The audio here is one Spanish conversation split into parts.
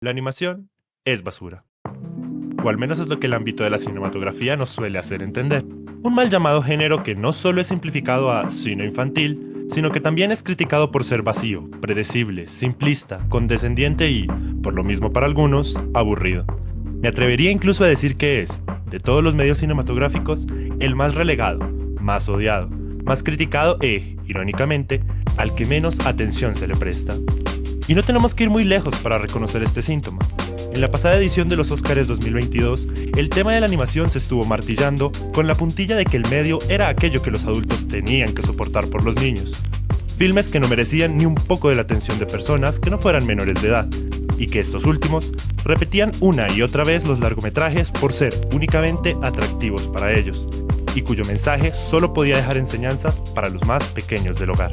La animación es basura. O al menos es lo que el ámbito de la cinematografía nos suele hacer entender. Un mal llamado género que no solo es simplificado a cine infantil, sino que también es criticado por ser vacío, predecible, simplista, condescendiente y, por lo mismo para algunos, aburrido. Me atrevería incluso a decir que es, de todos los medios cinematográficos, el más relegado, más odiado, más criticado e, irónicamente, al que menos atención se le presta. Y no tenemos que ir muy lejos para reconocer este síntoma. En la pasada edición de los Óscares 2022, el tema de la animación se estuvo martillando con la puntilla de que el medio era aquello que los adultos tenían que soportar por los niños. Filmes que no merecían ni un poco de la atención de personas que no fueran menores de edad, y que estos últimos repetían una y otra vez los largometrajes por ser únicamente atractivos para ellos, y cuyo mensaje solo podía dejar enseñanzas para los más pequeños del hogar.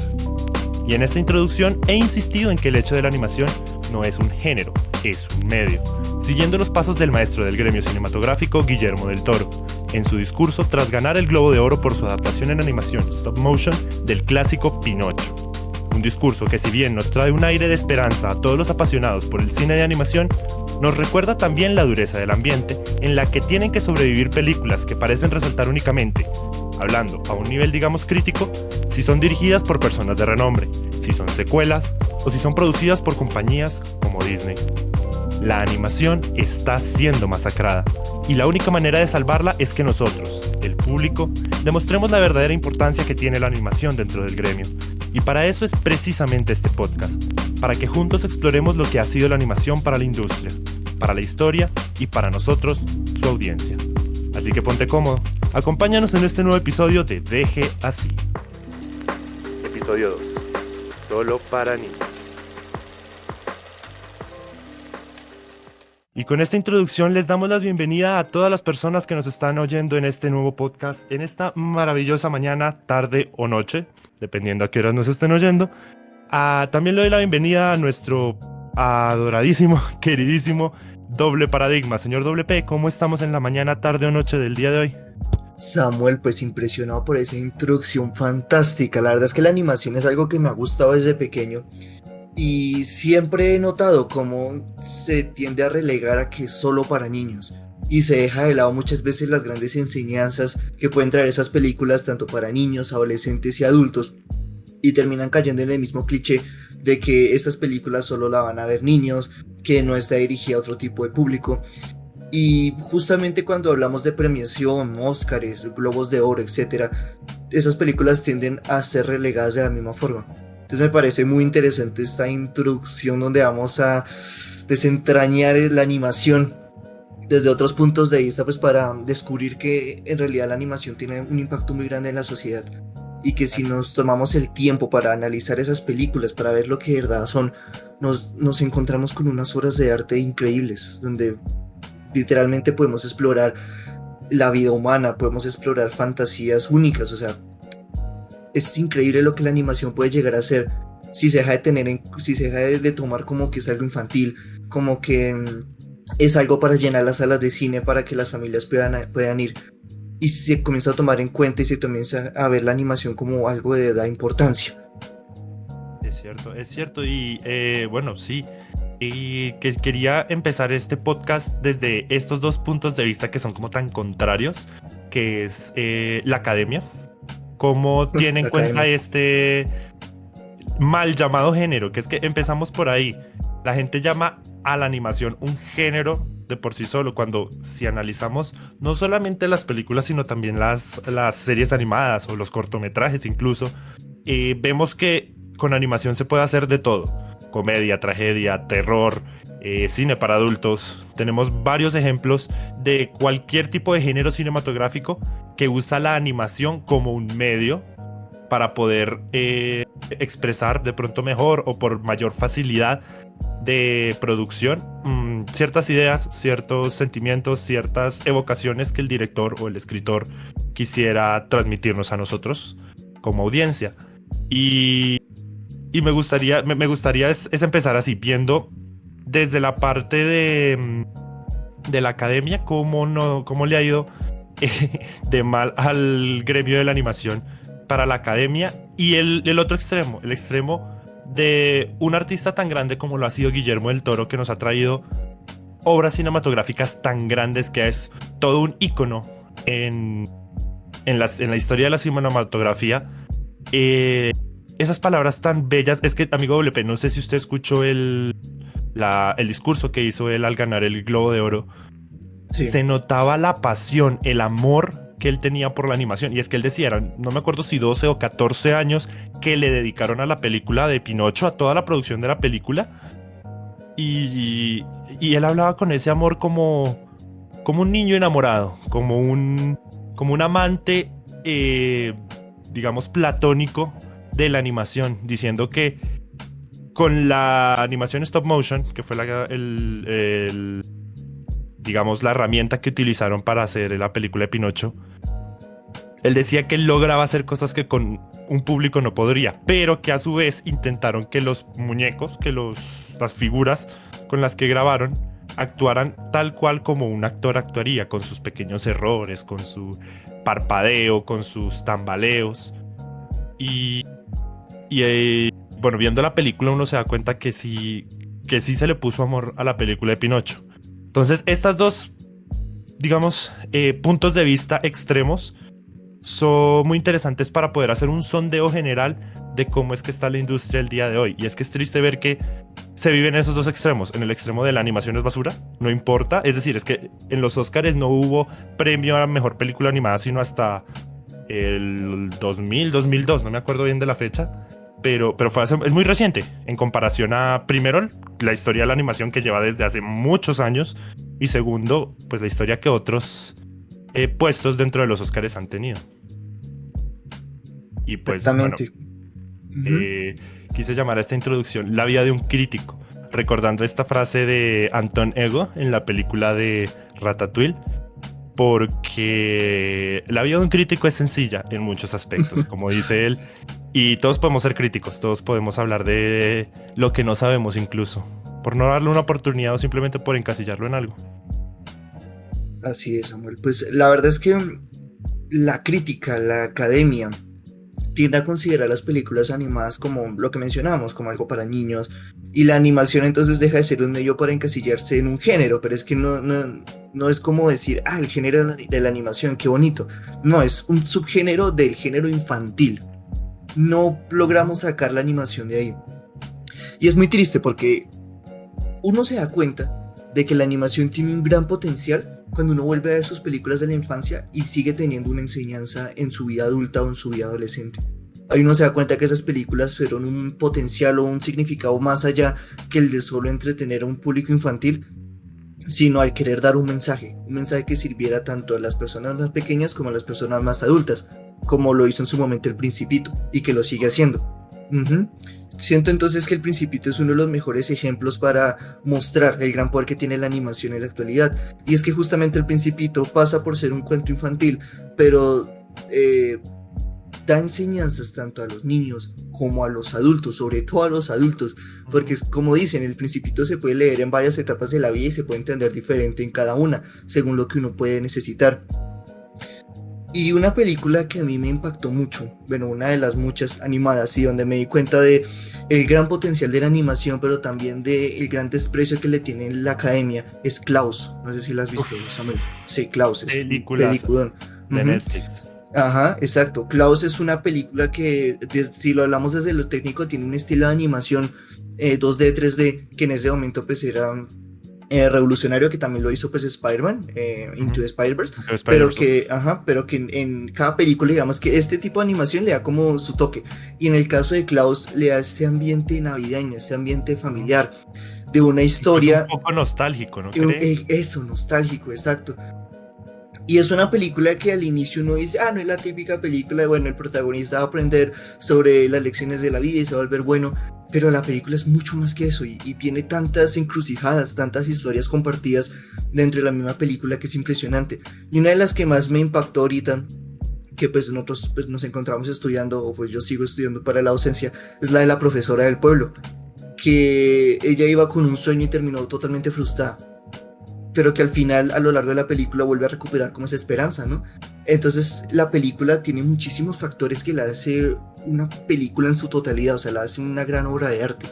Y en esta introducción he insistido en que el hecho de la animación no es un género, es un medio, siguiendo los pasos del maestro del gremio cinematográfico Guillermo del Toro, en su discurso tras ganar el Globo de Oro por su adaptación en animación stop motion del clásico Pinocho. Un discurso que, si bien nos trae un aire de esperanza a todos los apasionados por el cine de animación, nos recuerda también la dureza del ambiente en la que tienen que sobrevivir películas que parecen resaltar únicamente, hablando a un nivel digamos crítico, si son dirigidas por personas de renombre, si son secuelas o si son producidas por compañías como Disney. La animación está siendo masacrada y la única manera de salvarla es que nosotros, el público, demostremos la verdadera importancia que tiene la animación dentro del gremio. Y para eso es precisamente este podcast, para que juntos exploremos lo que ha sido la animación para la industria, para la historia y para nosotros, su audiencia. Así que ponte cómodo, acompáñanos en este nuevo episodio de Deje Así. Episodio 2. Solo para niños. Y con esta introducción les damos la bienvenida a todas las personas que nos están oyendo en este nuevo podcast, en esta maravillosa mañana, tarde o noche, dependiendo a qué horas nos estén oyendo. También le doy la bienvenida a nuestro adoradísimo, queridísimo Doble Paradigma. Señor Doble P, ¿cómo estamos en la mañana, tarde o noche del día de hoy? Samuel, pues impresionado por esa introducción fantástica. La verdad es que la animación es algo que me ha gustado desde pequeño y siempre he notado cómo se tiende a relegar a que es solo para niños y se deja de lado muchas veces las grandes enseñanzas que pueden traer esas películas tanto para niños, adolescentes y adultos, y terminan cayendo en el mismo cliché de que estas películas solo la van a ver niños, que no está dirigida a otro tipo de público. Y justamente cuando hablamos de premiación, Óscares, Globos de Oro, etcétera, esas películas tienden a ser relegadas de la misma forma. Entonces me parece muy interesante esta introducción donde vamos a desentrañar la animación desde otros puntos de vista, pues para descubrir que en realidad la animación tiene un impacto muy grande en la sociedad y que si nos tomamos el tiempo para analizar esas películas, para ver lo que de verdad son, nos encontramos con unas obras de arte increíbles, donde literalmente podemos explorar la vida humana, podemos explorar fantasías únicas. O sea, es increíble lo que la animación puede llegar a ser si se deja si se deja de tomar como que es algo infantil, como que es algo para llenar las salas de cine para que las familias puedan ir, y se comienza a tomar en cuenta y se comienza a ver la animación como algo de verdad importancia. Es cierto y bueno, sí. Y que quería empezar este podcast desde estos dos puntos de vista que son como tan contrarios, que es la academia, cómo tiene en cuenta este mal llamado género, que es que empezamos por ahí. La gente llama a la animación un género de por sí solo, cuando si analizamos no solamente las películas, sino también las series animadas o los cortometrajes incluso, vemos que con animación se puede hacer de todo. Comedia, tragedia, terror, cine para adultos. Tenemos varios ejemplos de cualquier tipo de género cinematográfico que usa la animación como un medio para poder expresar de pronto mejor o por mayor facilidad de producción ciertas ideas, ciertos sentimientos, ciertas evocaciones que el director o el escritor quisiera transmitirnos a nosotros como audiencia. Y me gustaría es empezar así, viendo desde la parte de la academia cómo le ha ido de mal al gremio de la animación para la academia, y el otro extremo, el extremo de un artista tan grande como lo ha sido Guillermo del Toro, que nos ha traído obras cinematográficas tan grandes, que es todo un ícono en la historia de la cinematografía. Esas palabras tan bellas, es que, amigo WP, no sé si usted escuchó el discurso que hizo él al ganar el Globo de Oro. Sí. Se notaba la pasión, el amor que él tenía por la animación. Y es que él decía, no me acuerdo si 12 o 14 años que le dedicaron a la película de Pinocho, a toda la producción de la película. Y él hablaba con ese amor como un niño enamorado, como un amante, digamos, platónico de la animación, diciendo que con la animación stop motion, que fue digamos, la herramienta que utilizaron para hacer la película de Pinocho, él decía que él lograba hacer cosas que con un público no podría, pero que a su vez intentaron que los muñecos, que las figuras con las que grabaron, actuaran tal cual como un actor actuaría, con sus pequeños errores, con su parpadeo, con sus tambaleos. Bueno, viendo la película uno se da cuenta que sí se le puso amor a la película de Pinocho. Entonces, estas dos, digamos, puntos de vista extremos son muy interesantes para poder hacer un sondeo general de cómo es que está la industria el día de hoy. Y es que es triste ver que se viven esos dos extremos. En el extremo de la animación es basura, no importa. Es decir, es que en los Oscars no hubo premio a la mejor película animada sino hasta el 2000, 2002, no me acuerdo bien de la fecha. Pero es muy reciente en comparación a, primero, la historia de la animación que lleva desde hace muchos años, y segundo, pues la historia que otros puestos dentro de los Oscars han tenido. Y pues, Exactamente. bueno, quise llamar a esta introducción La vida de un crítico, recordando esta frase de Anton Ego en la película de Ratatouille, porque la vida de un crítico es sencilla en muchos aspectos, como dice él, y todos podemos ser críticos, todos podemos hablar de lo que no sabemos incluso, por no darle una oportunidad o simplemente por encasillarlo en algo. Así es, Samuel. Pues la verdad es que la crítica, la academia, tiende a considerar las películas animadas como lo que mencionamos, como algo para niños, y la animación entonces deja de ser un medio para encasillarse en un género, pero es que no es como decir, el género de la animación, qué bonito. No, es un subgénero del género infantil. No logramos sacar la animación de ahí. Y es muy triste porque uno se da cuenta de que la animación tiene un gran potencial cuando uno vuelve a ver sus películas de la infancia y sigue teniendo una enseñanza en su vida adulta o en su vida adolescente. Ahí uno se da cuenta que esas películas fueron un potencial o un significado más allá que el de solo entretener a un público infantil, sino al querer dar un mensaje que sirviera tanto a las personas más pequeñas como a las personas más adultas, como lo hizo en su momento El Principito y que lo sigue haciendo. Siento entonces que El Principito es uno de los mejores ejemplos para mostrar el gran poder que tiene la animación en la actualidad, y es que justamente El Principito pasa por ser un cuento infantil, pero da enseñanzas tanto a los niños como a los adultos, sobre todo a los adultos, porque como dicen, El Principito se puede leer en varias etapas de la vida y se puede entender diferente en cada una, según lo que uno puede necesitar. Y una película que a mí me impactó mucho, bueno, una de las muchas animadas, y donde me di cuenta de el gran potencial de la animación, pero también de el gran desprecio que le tiene la academia, es Klaus. No sé si la has visto, Samuel. Sí, Klaus es un peliculón de Netflix. Ajá, exacto. Klaus es una película que, si lo hablamos desde lo técnico, tiene un estilo de animación 2D, 3D, que en ese momento pues era revolucionario, que también lo hizo pues Spider-Man, Into the Spider-Verse, pero que en cada película, digamos que este tipo de animación le da como su toque, y en el caso de Klaus le da este ambiente navideño, este ambiente familiar, de una historia... Es un poco nostálgico, ¿no crees? Eso, nostálgico, exacto. Y es una película que al inicio uno dice, no es la típica película de, bueno, el protagonista va a aprender sobre las lecciones de la vida y se va a volver bueno, pero la película es mucho más que eso, y tiene tantas encrucijadas, tantas historias compartidas dentro de la misma película, que es impresionante. Y una de las que más me impactó ahorita, que pues nosotros pues nos encontramos estudiando, o pues yo sigo estudiando para la docencia, es la de la profesora del pueblo, que ella iba con un sueño y terminó totalmente frustrada, pero que al final, a lo largo de la película, vuelve a recuperar como esa esperanza, ¿no? Entonces la película tiene muchísimos factores que la hace una película en su totalidad, o sea, la hace una gran obra de arte,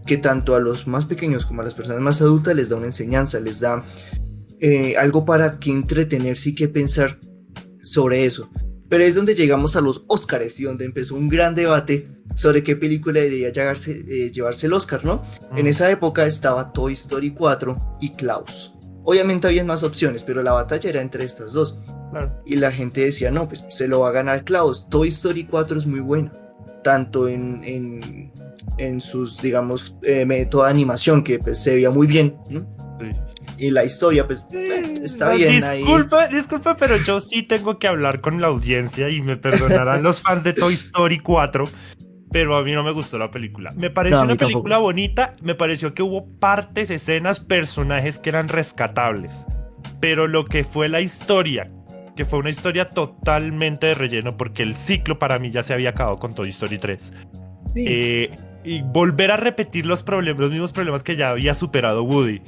que tanto a los más pequeños como a las personas más adultas les da una enseñanza, les da algo para que entretenerse y que pensar sobre eso. Pero es donde llegamos a los Óscares y donde empezó un gran debate sobre qué película debería llevarse el Oscar, ¿no? En esa época estaba Toy Story 4 y Klaus. Obviamente había más opciones, pero la batalla era entre estas dos. Claro. Y la gente decía, no, pues se lo va a ganar Klaus. Toy Story 4 es muy buena, tanto en sus, digamos, método de animación, que pues, se veía muy bien, ¿no? Sí. Y la historia, pues, está bien ahí. Disculpa, pero yo sí tengo que hablar con la audiencia y me perdonarán los fans de Toy Story 4, pero a mí no me gustó la película. Me pareció una película bonita, me pareció que hubo partes, escenas, personajes que eran rescatables, pero lo que fue la historia, que fue una historia totalmente de relleno, porque el ciclo para mí ya se había acabado con Toy Story 3. Sí. Y volver a repetir los mismos problemas que ya había superado Woody.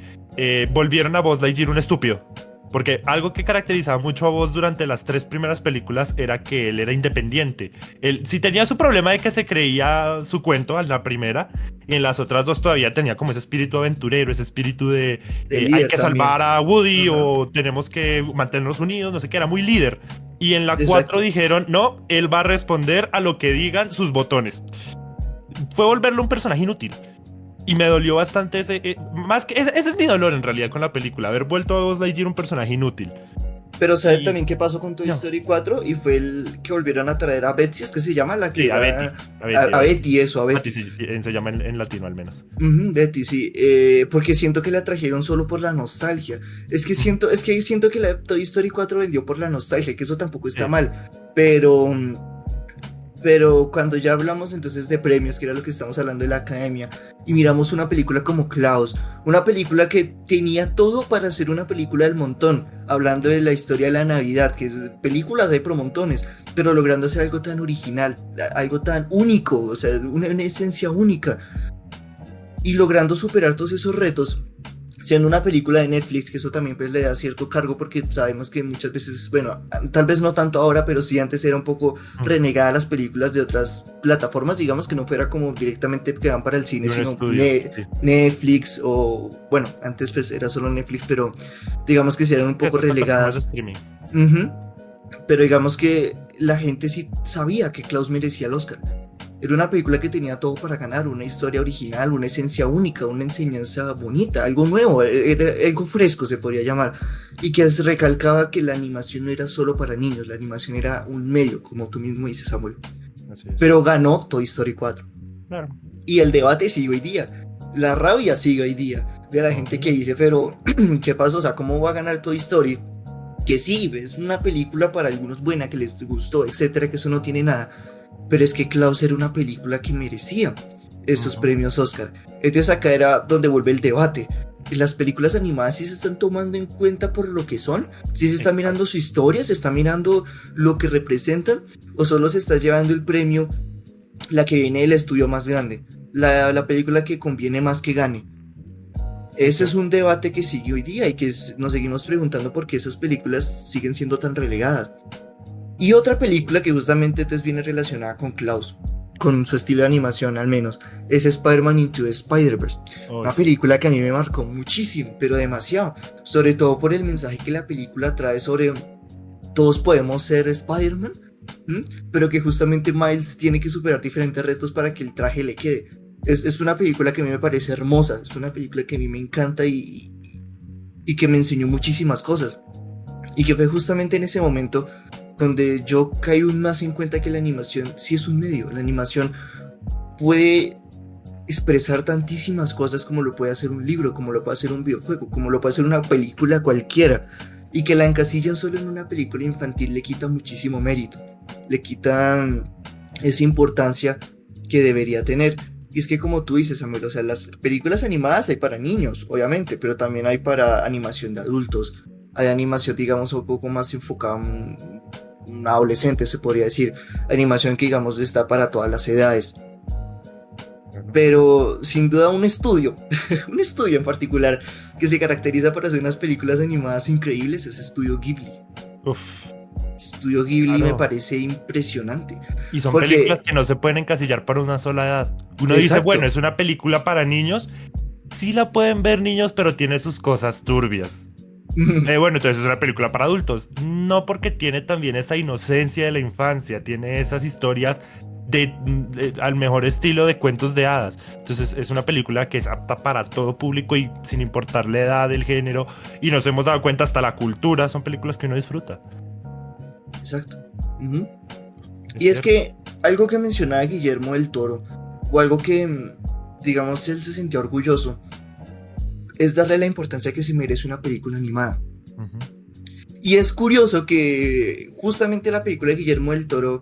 Volvieron a Buzz Lightyear un estúpido. Porque algo que caracterizaba mucho a Buzz durante las 3 primeras películas era que él era independiente. Él sí tenía su problema de que se creía su cuento en la primera, y en las otras 2 todavía tenía como ese espíritu aventurero, ese espíritu de hay que salvar a Woody, o tenemos que mantenernos unidos, no sé qué, era muy líder. Y en la 4 dijeron, no, él va a responder a lo que digan sus botones. Fue volverlo un personaje inútil. Y me dolió bastante ese es mi dolor en realidad con la película, haber vuelto a Buzz Lightyear un personaje inútil. Pero ¿sabes también qué pasó con Toy Story 4? Y fue el que volvieron a traer a Betsy, es que se llama la que... Sí, a Betty. Betty. Sí, se llama en latino al menos. Betty, sí. Porque siento que la trajeron solo por la nostalgia. Es que siento que la Toy Story 4 vendió por la nostalgia, que eso tampoco está mal. Pero cuando ya hablamos entonces de premios, que era lo que estamos hablando de la academia, y miramos una película como Klaus, una película que tenía todo para ser una película del montón, hablando de la historia de la Navidad, que películas hay por montones, pero logrando hacer algo tan original, algo tan único, o sea, una esencia única, y logrando superar todos esos retos, siendo una película de Netflix, que eso también pues le da cierto cargo, porque sabemos que muchas veces, bueno, tal vez no tanto ahora, pero sí antes era un poco renegada las películas de otras plataformas, digamos que no fuera como directamente que van para el cine, sino Netflix, o bueno, antes pues era solo Netflix, pero digamos que sí eran un poco relegadas. Pero digamos que la gente sí sabía que Klaus merecía el Oscar. Era una película que tenía todo para ganar, una historia original, una esencia única, una enseñanza bonita, algo nuevo, era algo fresco se podría llamar, y que recalcaba que la animación no era solo para niños, la animación era un medio, como tú mismo dices, Samuel. Así es. Pero ganó Toy Story 4. Claro. Y el debate sigue hoy día, la rabia sigue hoy día, de la gente que dice, pero ¿qué pasó? O sea, ¿cómo va a ganar Toy Story? Que sí, es una película para algunos buena, que les gustó, etcétera, que eso no tiene nada. Pero es que Klaus era una película que merecía esos premios Oscar. Entonces acá era donde vuelve el debate. Las películas animadas sí se están tomando en cuenta por lo que son, sí se está mirando su historia, se está mirando lo que representan, o solo se está llevando el premio la que viene del estudio más grande, la película que conviene más que gane. Ese es un debate que sigue hoy día y que nos seguimos preguntando por qué esas películas siguen siendo tan relegadas. Y otra película que justamente entonces viene relacionada con Klaus, con su estilo de animación al menos, es Spider-Man Into the Spider-Verse. Una película que a mí me marcó muchísimo, pero demasiado, sobre todo por el mensaje que la película trae sobre todos podemos ser Spider-Man, pero que justamente Miles tiene que superar diferentes retos para que el traje le quede. Es una película que a mí me parece hermosa, es una película que a mí me encanta y que me enseñó muchísimas cosas, y que fue justamente en ese momento donde yo caí aún más en cuenta que la animación sí es un medio. La animación puede expresar tantísimas cosas como lo puede hacer un libro, como lo puede hacer un videojuego, como lo puede hacer una película cualquiera, y que la encasillan solo en una película infantil le quita muchísimo mérito, le quita esa importancia que debería tener. Y es que como tú dices, Samuel, o sea, las películas animadas hay para niños, obviamente, pero también hay para animación de adultos, hay animación, digamos, un poco más enfocada un adolescente, se podría decir, animación que digamos está para todas las edades. Pero sin duda un estudio en particular que se caracteriza por hacer unas películas animadas increíbles es Estudio Ghibli. Estudio Ghibli me Claro. parece impresionante. Y son Porque, películas que no se pueden encasillar para una sola edad. Uno dice, bueno, exacto. es una película para niños. Sí la pueden ver niños, pero tiene sus cosas turbias. Bueno, entonces es una película para adultos. No, porque tiene también esa inocencia de la infancia, tiene esas historias al mejor estilo de cuentos de hadas. Entonces es una película que es apta para todo público y sin importar la edad, el género. Y nos hemos dado cuenta hasta la cultura, son películas que uno disfruta. Exacto. Ujú. Es Y es cierto. que algo que mencionaba Guillermo del Toro, o algo que, digamos, él se sentía orgulloso, es darle la importancia que se merece una película animada. Ujú. Y es curioso que justamente la película de Guillermo del Toro,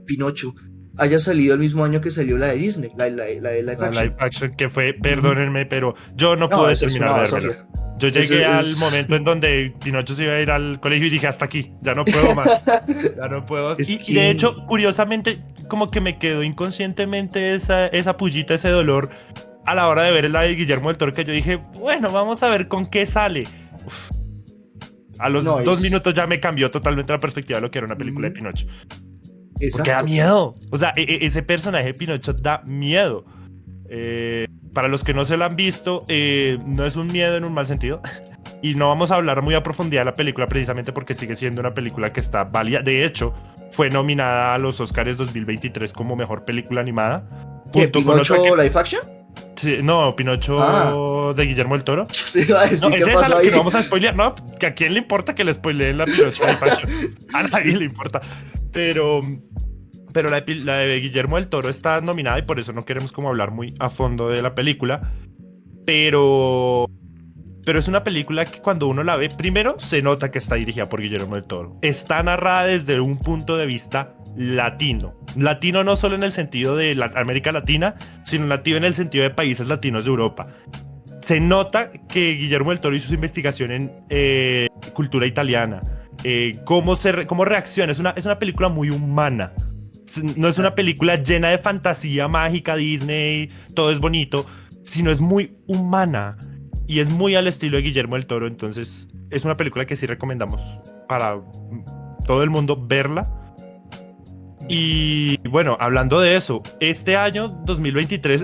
Pinocho, haya salido el mismo año que salió la de Disney, la de live La live action. action que fue, Ujú. perdónenme, pero yo no No, pude eso es una terminar de vérmela. basofia. Yo Eso llegué al es. momento en donde Pinocho se iba a ir al colegio y dije, hasta aquí, ya no puedo más. Ya no puedo. Es Y de hecho, que. curiosamente, como que me quedó inconscientemente esa pullita, ese dolor a la hora de ver la de Guillermo del Toro, que yo dije, bueno, vamos a ver con qué sale. Uf, a No, los 2 minutos es. ya me cambió totalmente la perspectiva de lo que era una película de Ujú. Pinocho. Porque da Exacto. miedo. O sea, ese personaje de Pinocho da miedo. Para los que no se lo han visto, no es un miedo en un mal sentido. Y no vamos a hablar muy a profundidad de la película precisamente porque sigue siendo una película que está válida. De hecho, fue nominada a los Oscars 2023 como mejor película animada. ¿Qué? Junto con otra que... ¿Pinocho live action? Sí, no, Ah, Pinocho de Guillermo del Toro. yo se iba a No, decir es qué esa pasó la que ahí. no vamos a spoilear. No, que a quién le importa que le spoileen la Pinocho live action. A nadie le importa. Pero... Pero la de Guillermo del Toro está nominada y por eso no queremos como hablar muy a fondo de la película. Pero... Pero es una película que cuando uno la ve, primero se nota que está dirigida por Guillermo del Toro. Está narrada desde un punto de vista latino. Latino no solo en el sentido de América Latina, sino latino en el sentido de países latinos de Europa. Se nota que Guillermo del Toro hizo su investigación en cultura italiana. Cómo reacciona. Es una película muy humana. No es una Exacto. película llena de fantasía mágica, Disney, todo es bonito, sino es muy humana y es muy al estilo de Guillermo del Toro. Entonces es una película que sí recomendamos para todo el mundo verla. Y bueno, hablando de eso, este año 2023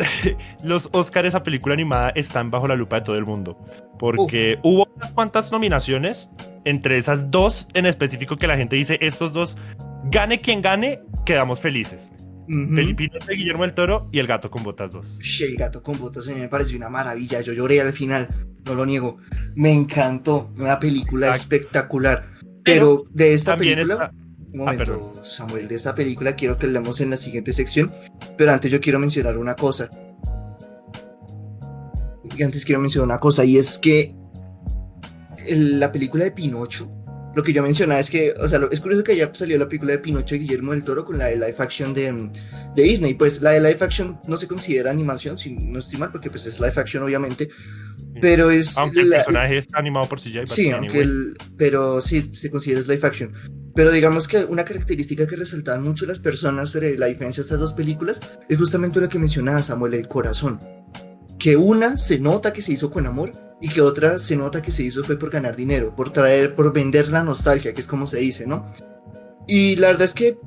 los Oscars a película animada están bajo la lupa de todo el mundo, Uf. porque hubo unas cuantas nominaciones, entre esas dos en específico que la gente dice, estos dos, gane quien gane, quedamos felices. Ujú. Felipito de Guillermo del Toro y El gato con botas 2. Ush, el gato con botas a mí me pareció una maravilla. Yo lloré al final, no lo niego. Me encantó, una película Exacto. espectacular. Pero Pero de esta también película, está... un Ah, perdón. momento, Samuel, de esta película quiero que hablemos en la siguiente sección. Pero antes yo quiero mencionar una cosa. Y antes quiero mencionar una cosa, y es que la película de Pinocho, lo que yo mencionaba es que, o sea, es curioso que haya salido la película de Pinocho de Guillermo del Toro con la de live action de Disney. Pues la de live action no se considera animación, si no estoy mal, porque pues es live action obviamente, pero es Aunque el personaje está animado por CGI, but sí, aunque anyway. pero sí se considera live action. Pero digamos que una característica que resaltaban mucho las personas sobre la diferencia de estas dos películas es justamente lo que mencionaba Samuel, el corazón. Que una se nota que se hizo con amor y que otra se nota que se hizo fue por ganar dinero, por vender la nostalgia, que es como se dice, ¿no? Y la verdad es que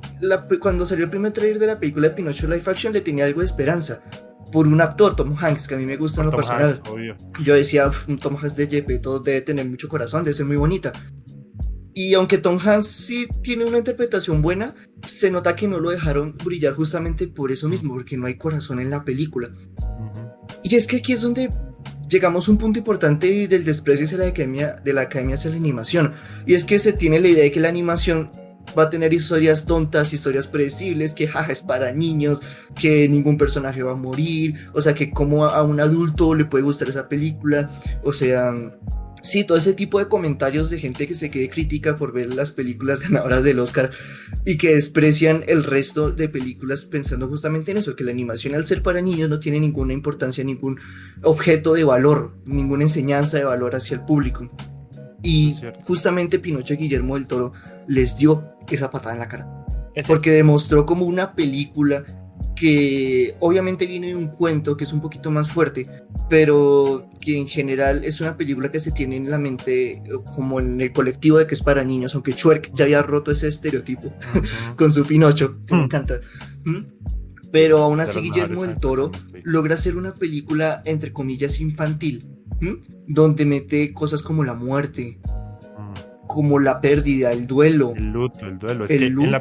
cuando salió el primer trailer de la película de Pinocho Live Action le tenía algo de esperanza por un actor, Tom Hanks, que a mí me gusta en Por lo Tom Hanks, personal. obvio. Yo decía, un Tom Hanks de Gepetto debe tener mucho corazón, debe ser muy bonita. Y aunque Tom Hanks sí tiene una interpretación buena, se nota que no lo dejaron brillar justamente por eso mismo, porque no hay corazón en la película. Y es que aquí es donde llegamos a un punto importante del desprecio hacia de la academia hacia la animación. Y es que se tiene la idea de que la animación va a tener historias tontas, historias predecibles, que jaja es para niños, que ningún personaje va a morir, o sea que como a un adulto le puede gustar esa película, o sea, sí, todo ese tipo de comentarios de gente que se quede crítica por ver las películas ganadoras del Oscar y que desprecian el resto de películas pensando justamente en eso, que la animación al ser para niños no tiene ninguna importancia, ningún objeto de valor, ninguna enseñanza de valor hacia el público. Y Cierto. justamente Pinocho y Guillermo del Toro les dio esa patada en la cara. Es cierto. Porque demostró como una película que obviamente viene de un cuento que es un poquito más fuerte, pero que en general es una película que se tiene en la mente como en el colectivo de que es para niños, aunque Shrek ya había roto ese estereotipo con su Pinocho, que me encanta. Pero aún así Guillermo del Toro logra hacer una película entre comillas infantil, donde mete cosas como la muerte, como la pérdida, el duelo. El duelo. Es que luto. En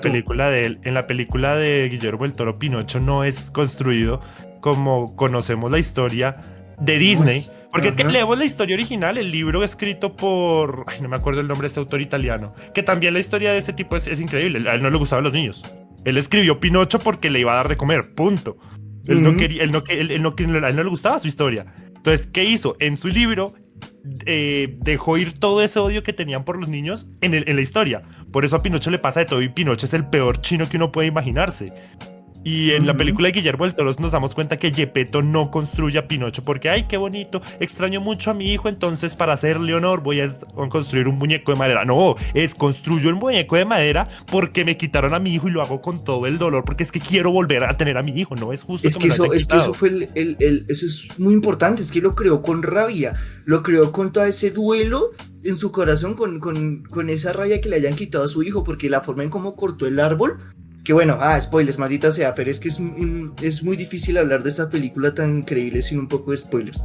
la película de Guillermo del Toro, Pinocho no es construido como conocemos la historia de Disney. Porque es que leemos la historia original, el libro escrito por... no me acuerdo el nombre de este autor italiano. Que también la historia de ese tipo es increíble. A él no le gustaban los niños. Él escribió Pinocho porque le iba a dar de comer, punto. Él no quería, a él no le gustaba su historia. Entonces, ¿qué hizo? En su libro dejó ir todo ese odio que tenían por los niños en la historia. Por eso a Pinocho le pasa de todo y Pinocho es el peor chino que uno puede imaginarse. Y en la película de Guillermo del Toro nos damos cuenta que Gepetto no construye a Pinocho porque, ay, qué bonito, extraño mucho a mi hijo, entonces para hacerle honor voy a construir un muñeco de madera. No, construyo un muñeco de madera porque me quitaron a mi hijo y lo hago con todo el dolor porque es que quiero volver a tener a mi hijo. No es justo que eso fue eso es muy importante, es que lo creó con rabia, lo creó con todo ese duelo en su corazón, con esa rabia que le hayan quitado a su hijo, porque la forma en cómo cortó el árbol. Que bueno, spoilers, maldita sea, pero es que es muy difícil hablar de esta película tan increíble sin un poco de spoilers.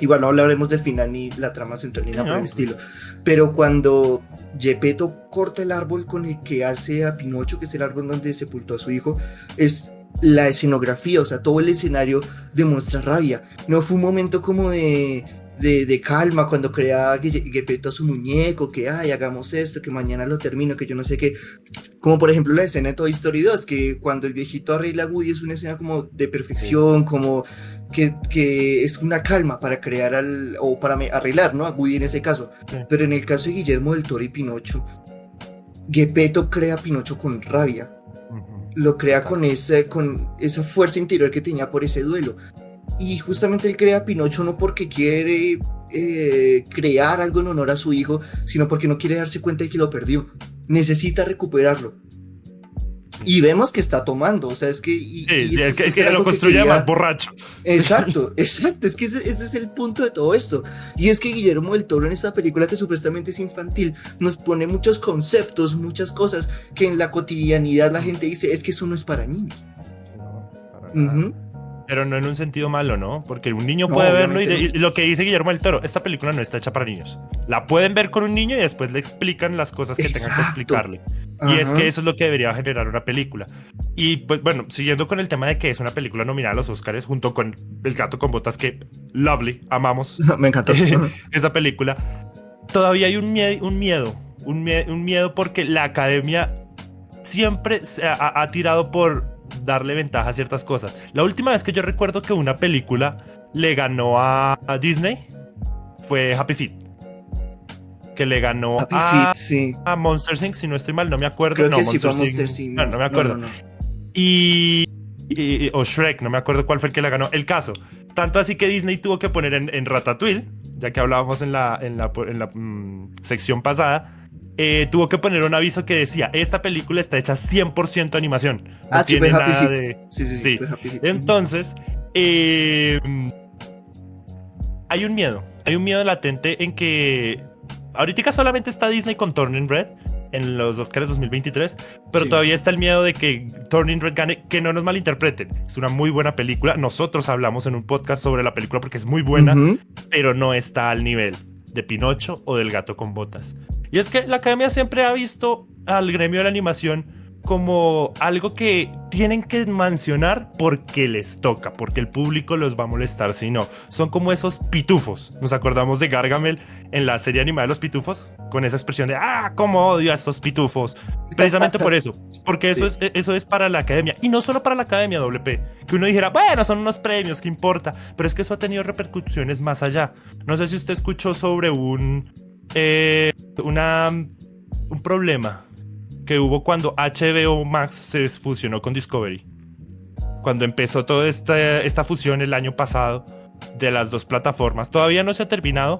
Igual no hablaremos del final ni la trama central ni nada por el estilo. Pero cuando Gepetto corta el árbol con el que hace a Pinocho, que es el árbol donde sepultó a su hijo, es la escenografía, o sea, todo el escenario demuestra rabia. No fue un momento como de calma cuando crea Gepetto a su muñeco, que hagamos esto, que mañana lo termino, que yo no sé qué. Como por ejemplo la escena de Toy Story 2, que cuando el viejito arregla a Woody es una escena como de perfección, como que es una calma para crear o para arreglar, ¿no? A Woody en ese caso. Pero en el caso de Guillermo del Toro y Pinocho, Gepetto crea a Pinocho con rabia. Lo crea con esa fuerza interior que tenía por ese duelo. Y justamente él crea a Pinocho no porque quiere crear algo en honor a su hijo, sino porque no quiere darse cuenta de que lo perdió. Necesita recuperarlo. Y vemos que está tomando, o sea, es que... es que lo construye más borracho. Exacto, es que ese es el punto de todo esto. Y es que Guillermo del Toro en esta película, que supuestamente es infantil, nos pone muchos conceptos, muchas cosas que en la cotidianidad la gente dice, es que eso no es para niños. No, para nada. Pero no en un sentido malo, ¿no? Porque un niño puede verlo y lo que dice Guillermo del Toro, esta película no está hecha para niños. La pueden ver con un niño y después le explican las cosas que tengan que explicarle. Y es que eso es lo que debería generar una película. Y pues bueno, siguiendo con el tema de que es una película nominada a los Oscars junto con El gato con botas, que lovely, amamos. Me encantó. Esa película. Todavía hay un miedo porque la academia siempre ha tirado por darle ventaja a ciertas cosas. La última vez que yo recuerdo que una película le ganó a Disney fue Happy Feet, que le ganó a Monsters Inc. Si no estoy mal, no me acuerdo. Creo que sí fue Monsters Inc. No me acuerdo. No. O Shrek, no me acuerdo cuál fue el que la ganó. El caso, tanto así que Disney tuvo que poner en Ratatouille, ya que hablábamos en la sección pasada, tuvo que poner un aviso que decía: esta película está hecha 100% animación. No tiene nada de... Sí. Fue Happy Feet. Entonces, hay un miedo latente en que ahorita solamente está Disney con Turning Red en los Oscars 2023, pero todavía está el miedo de que Turning Red gane. Que no nos malinterpreten, es una muy buena película. Nosotros hablamos en un podcast sobre la película porque es muy buena, pero no está al nivel de Pinocho o del gato con botas. Y es que la academia siempre ha visto al gremio de la animación como algo que tienen que mencionar porque les toca, porque el público los va a molestar si no. Son como esos pitufos. Nos acordamos de Gargamel en la serie animada de los pitufos, con esa expresión de cómo odio a estos pitufos. Precisamente por eso, porque eso es para la academia, y no solo para la academia, WP, que uno dijera, bueno, son unos premios, ¿qué importa? Pero es que eso ha tenido repercusiones más allá. No sé si usted escuchó sobre un problema que hubo cuando HBO Max se fusionó con Discovery. Cuando empezó toda esta fusión el año pasado de las dos plataformas. Todavía no se ha terminado,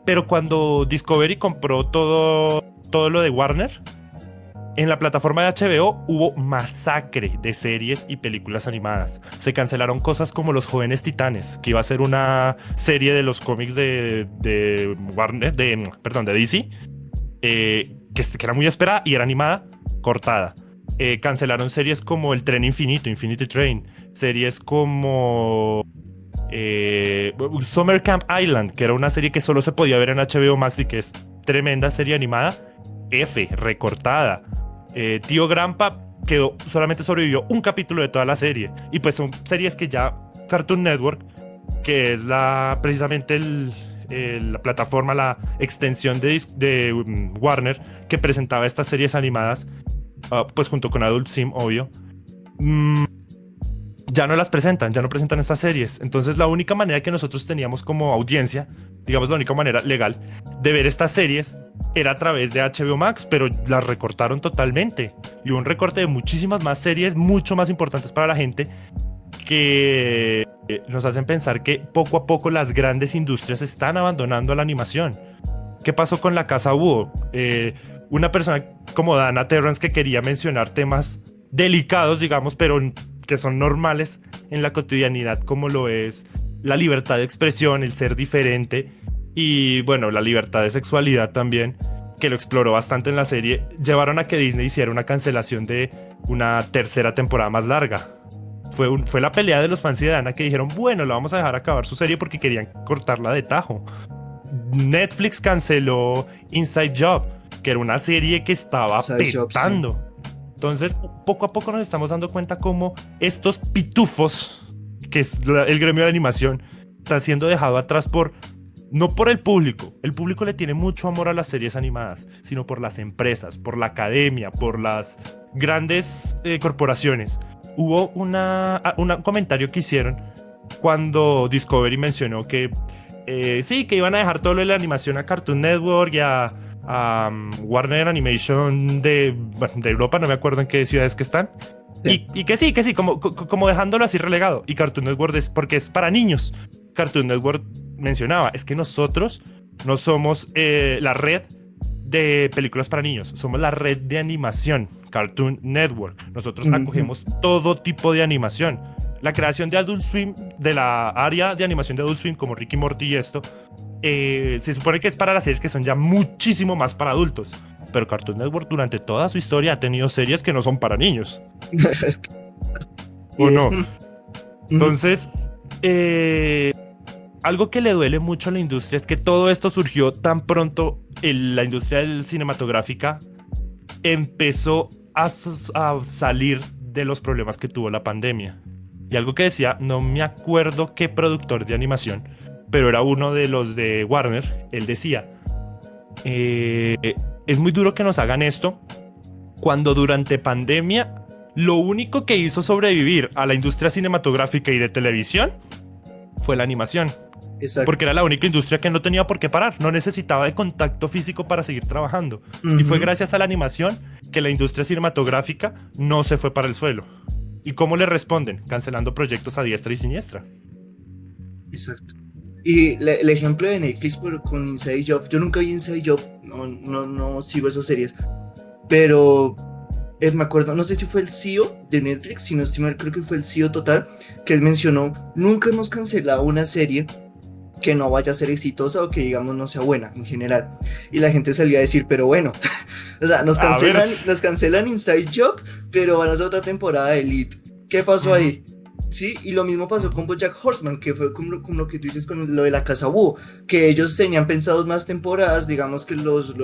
pero cuando Discovery compró todo lo de Warner, En la plataforma de HBO hubo masacre de series y películas animadas. Se cancelaron cosas como Los Jóvenes Titanes, que iba a ser una serie de los cómics de Warner, perdón, de DC, que era muy esperada y era animada, cortada. Cancelaron series como El Tren Infinito, Infinity Train, series como Summer Camp Island, que era una serie que solo se podía ver en HBO Max y que es tremenda serie animada, recortada. Tío Grampa solamente sobrevivió un capítulo de toda la serie. Y pues son series que ya Cartoon Network, que es precisamente la plataforma, la extensión de Warner, que presentaba estas series animadas, pues junto con Adult Swim, obvio, ya no las presentan, ya no presentan estas series. Entonces la única manera que nosotros teníamos como audiencia, digamos la única manera legal de ver estas series, era a través de HBO Max, pero las recortaron totalmente. Y hubo un recorte de muchísimas más series, mucho más importantes para la gente, que nos hacen pensar que poco a poco las grandes industrias están abandonando la animación. ¿Qué pasó con La Casa Búho? Una persona como Dana Terrence, que quería mencionar temas delicados, digamos, pero que son normales en la cotidianidad, como lo es la libertad de expresión, el ser diferente y, bueno, la libertad de sexualidad también, que lo exploró bastante en la serie, llevaron a que Disney hiciera una cancelación de una tercera temporada más larga. Fue la pelea de los fans de Dana, que dijeron, bueno, la vamos a dejar acabar su serie porque querían cortarla de tajo. Netflix canceló Inside Job, que era una serie que estaba petando. Sí. Entonces, poco a poco nos estamos dando cuenta cómo estos pitufos, que es el gremio de animación, están siendo dejado atrás no por el público. El público le tiene mucho amor a las series animadas, sino por las empresas, por la academia, por las grandes corporaciones. Hubo un comentario que hicieron cuando Discovery mencionó que sí, que iban a dejar todo lo de la animación a Cartoon Network y a Warner Animation de Europa, no me acuerdo en qué ciudades que están. Sí. Y que sí, como dejándolo así relegado. Y Cartoon Network porque es para niños. Cartoon Network mencionaba, es que nosotros no somos la red de películas para niños, somos la red de animación, Cartoon Network. Nosotros acogemos todo tipo de animación. La creación de Adult Swim, de la área de animación de Adult Swim, como Rick y Morty y esto, se supone que es para las series que son ya muchísimo más para adultos. Pero Cartoon Network durante toda su historia ha tenido series que no son para niños. ¿O no? Entonces, algo que le duele mucho a la industria es que todo esto surgió tan pronto. La industria cinematográfica empezó a salir de los problemas que tuvo la pandemia. Y algo que decía, no me acuerdo qué productor de animación, pero era uno de los de Warner. Él decía, es muy duro que nos hagan esto cuando durante pandemia lo único que hizo sobrevivir a la industria cinematográfica y de televisión fue la animación. Exacto. Porque era la única industria que no tenía por qué parar, no necesitaba de contacto físico para seguir trabajando. Y fue gracias a la animación que la industria cinematográfica no se fue para el suelo. ¿Y cómo le responden? Cancelando proyectos a diestra y siniestra. Exacto. Y el ejemplo de Netflix con Inside Job, yo nunca vi Inside Job, no sigo esas series, pero me acuerdo, no sé si fue el CEO de Netflix, si no estoy mal, creo que fue el CEO total, que él mencionó, nunca hemos cancelado una serie que no vaya a ser exitosa o que digamos no sea buena en general. Y la gente salía a decir, pero bueno, o sea, nos cancelan Inside Job, pero van a hacer otra temporada de Elite. ¿Qué pasó ahí? Sí, y lo mismo pasó con BoJack Horseman, que fue como lo que tú dices con lo de La Casa Búho, que ellos tenían pensados más temporadas, digamos que los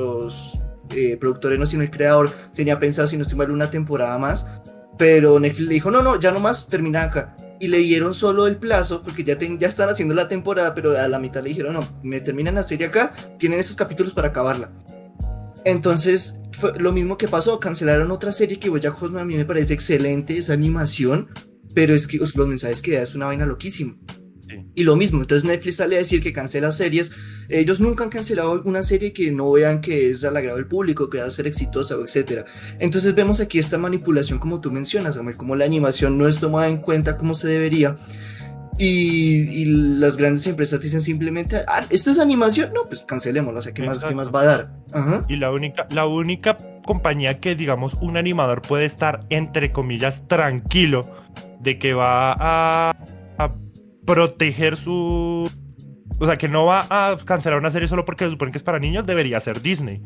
productores, no sino el creador, tenía pensado, si no estoy mal, una temporada más, pero Netflix le dijo, no, ya nomás termina acá. Y le dieron solo el plazo, porque ya están haciendo la temporada, pero a la mitad le dijeron, no, me terminan la serie acá, tienen esos capítulos para acabarla. Entonces, fue lo mismo que pasó, cancelaron otra serie que BoJack Horseman, a mí me parece excelente, esa animación, pero es que los mensajes que da es una vaina loquísima. Sí. Y lo mismo, entonces Netflix sale a decir que cancela series. Ellos nunca han cancelado una serie que no vean que es al agrado del público, que va a ser exitosa, etc. Entonces vemos aquí esta manipulación, como tú mencionas, Samuel, como la animación no es tomada en cuenta como se debería. Y las grandes empresas dicen simplemente, esto es animación, no, pues cancelémoslo, o sea, ¿qué más va a dar? Ajá. Y la única compañía que, digamos, un animador puede estar, entre comillas, tranquilo de que va a proteger su... O sea, que no va a cancelar una serie solo porque se supone que es para niños, debería ser Disney.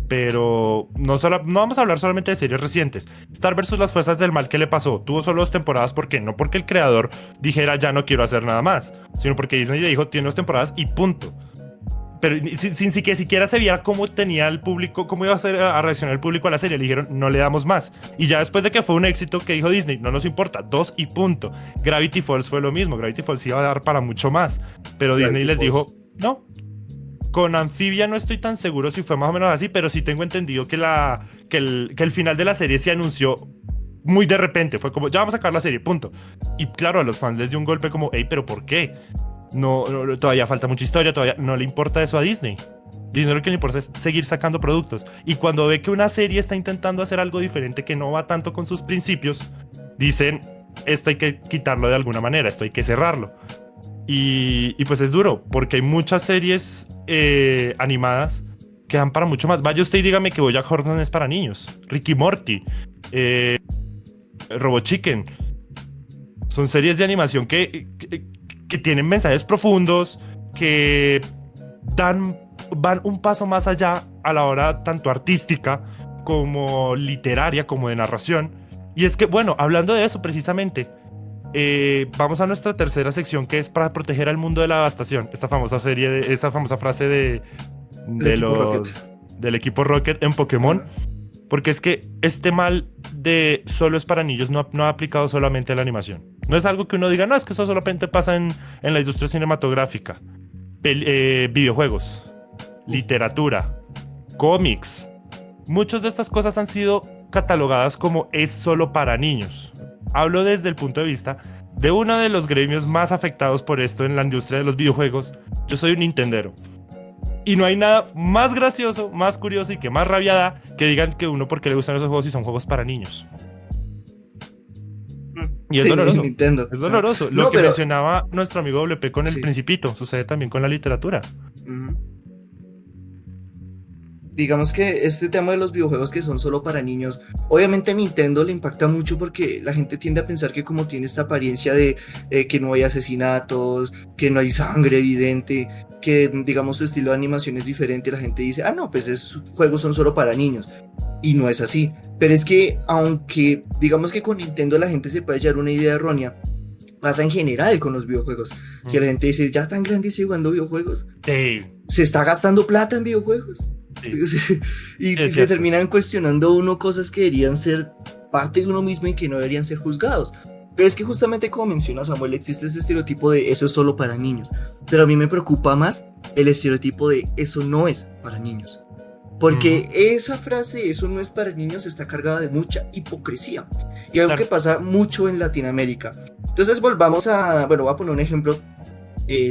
Pero no vamos a hablar solamente de series recientes. Star vs. Las Fuerzas del Mal, ¿qué le pasó? Tuvo solo 2 temporadas, ¿por qué? No porque el creador dijera ya no quiero hacer nada más, sino porque Disney le dijo tiene 2 temporadas y punto. Pero sin que siquiera se viera cómo tenía el público, cómo iba a reaccionar el público a la serie, le dijeron no le damos más. Y ya después de que fue un éxito, que dijo Disney, no nos importa, 2 y punto. Gravity Falls fue lo mismo, Gravity Falls iba a dar para mucho más, pero Disney les dijo no. Con Amphibia no estoy tan seguro si fue más o menos así, pero sí tengo entendido que el final de la serie se anunció muy de repente. Fue como, ya vamos a sacar la serie, punto. Y claro, a los fans les dio un golpe como, hey, ¿pero por qué? No, todavía falta mucha historia, todavía no le importa eso a Disney. Disney lo que le importa es seguir sacando productos. Y cuando ve que una serie está intentando hacer algo diferente que no va tanto con sus principios, dicen, esto hay que quitarlo de alguna manera, esto hay que cerrarlo. Y pues es duro, porque hay muchas series animadas que dan para mucho más. Vaya usted y dígame que BoJack Horseman es para niños. Ricky Morty, Robot Chicken. Son series de animación que tienen mensajes profundos, que van un paso más allá a la hora tanto artística como literaria, como de narración. Y es que, bueno, hablando de eso precisamente, vamos a nuestra tercera sección, que es para proteger al mundo de la devastación. Esta famosa frase del equipo Rocket en Pokémon. Porque es que este mal de solo es para niños no ha aplicado solamente a la animación. No es algo que uno diga, no, es que eso solamente pasa en la industria cinematográfica. Videojuegos, literatura, cómics. Muchas de estas cosas han sido catalogadas como es solo para niños. Hablo desde el punto de vista de uno de los gremios más afectados por esto en la industria de los videojuegos. Yo soy un nintendero. Y no hay nada más gracioso, más curioso y que más rabia da que digan que uno porque le gustan esos juegos y son juegos para niños. Y es doloroso. Nintendo. Es doloroso. Lo que mencionaba nuestro amigo WP con el Principito, sucede también con la literatura. Digamos que este tema de los videojuegos que son solo para niños, obviamente a Nintendo le impacta mucho porque la gente tiende a pensar que como tiene esta apariencia de que no hay asesinatos, que no hay sangre evidente, que digamos su estilo de animación es diferente, la gente dice, no, pues esos juegos son solo para niños. Y no es así. Pero es que aunque digamos que con Nintendo la gente se puede llevar una idea errónea, pasa en general con los videojuegos. Que la gente dice, ya tan grande y sigue jugando videojuegos. Sí. Se está gastando plata en videojuegos. Sí. Y se terminan cuestionando uno cosas que deberían ser parte de uno mismo y que no deberían ser juzgados. Pero es que justamente como menciona Samuel, existe ese estereotipo de eso es solo para niños. Pero a mí me preocupa más el estereotipo de eso no es para niños. Porque esa frase, eso no es para niños, está cargada de mucha hipocresía. Y algo que pasa mucho en Latinoamérica. Entonces volvamos voy a poner un ejemplo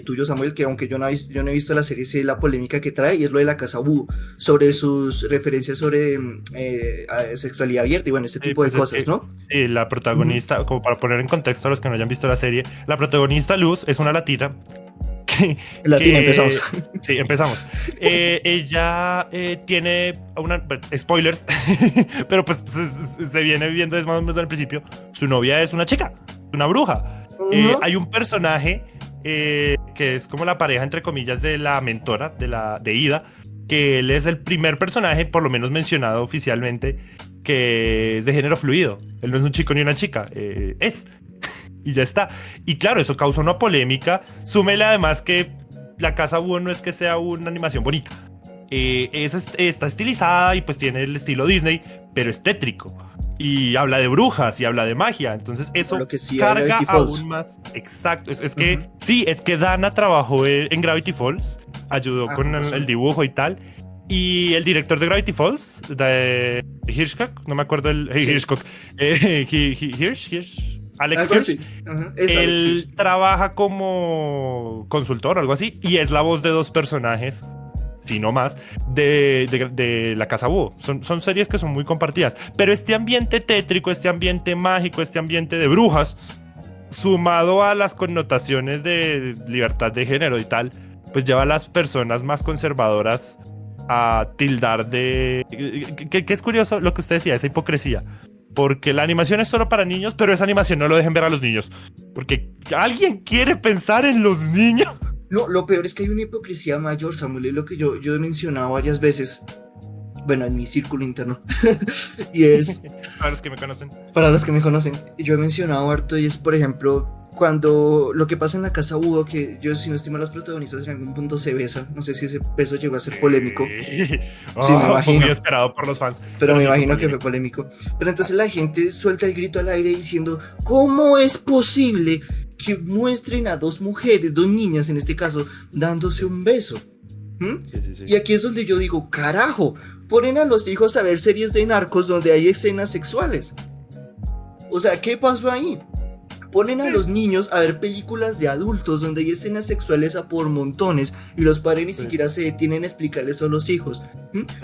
tuyo, Samuel, que aunque yo no he visto la serie, sé la polémica que trae, y es lo de la Casa Búho, sobre sus referencias sobre sexualidad abierta y bueno, este tipo de cosas, ¿no? Sí, la protagonista, como para poner en contexto a los que no hayan visto la serie, la protagonista Luz es una latina. Empezamos. Sí, empezamos. Ella tiene spoilers, pero pues se viene viendo desde más o menos al principio. Su novia es una chica, una bruja. Hay un personaje que es como la pareja entre comillas de la mentora de Ida, que él es el primer personaje, por lo menos mencionado oficialmente, que es de género fluido. Él no es un chico ni una chica, y ya está. Y claro, eso causa una polémica. Súmele además que la Casa Búho no es que sea una animación bonita, está estilizada y pues tiene el estilo Disney, pero es tétrico. Y habla de brujas y habla de magia. Entonces eso carga aún más. Exacto. Es que Dana trabajó en Gravity Falls. Ayudó con el dibujo y tal. Y el director de Gravity Falls, de Hitchcock, no me acuerdo Hitchcock. Alex Hirsch. Él trabaja como consultor o algo así. Y es la voz de 2 personajes, si no más, de la Casa Búho. Son series que son muy compartidas. Pero este ambiente tétrico, este ambiente mágico, este ambiente de brujas, sumado a las connotaciones de libertad de género y tal, pues lleva a las personas más conservadoras a tildar de... Que es curioso lo que usted decía, esa hipocresía. Porque la animación es solo para niños, pero esa animación no lo dejen ver a los niños. Porque alguien quiere pensar en los niños. No, lo peor es que hay una hipocresía mayor, Samuel, es lo que yo he mencionado varias veces. Bueno, en mi círculo interno. Y es... Para los que me conocen. Para los que me conocen, yo he mencionado harto y es, por ejemplo, cuando lo que pasa en la casa Udo, que yo, si no estimo, los protagonistas en algún punto se besan. No sé si ese beso llegó a ser polémico. Oh, Sí, me imagino. fue muy esperado por los fans. Pero me sí imagino que fue polémico. Pero entonces la gente suelta el grito al aire diciendo, ¿cómo es posible que muestren a dos mujeres, dos niñas en este caso, dándose un beso? Sí. Y aquí es donde yo digo, carajo, ponen a los hijos a ver series de narcos donde hay escenas sexuales. O sea, ¿qué pasó ahí? Ponen a los niños a ver películas de adultos donde hay escenas sexuales a por montones y los padres ni siquiera se detienen a explicarles a los hijos.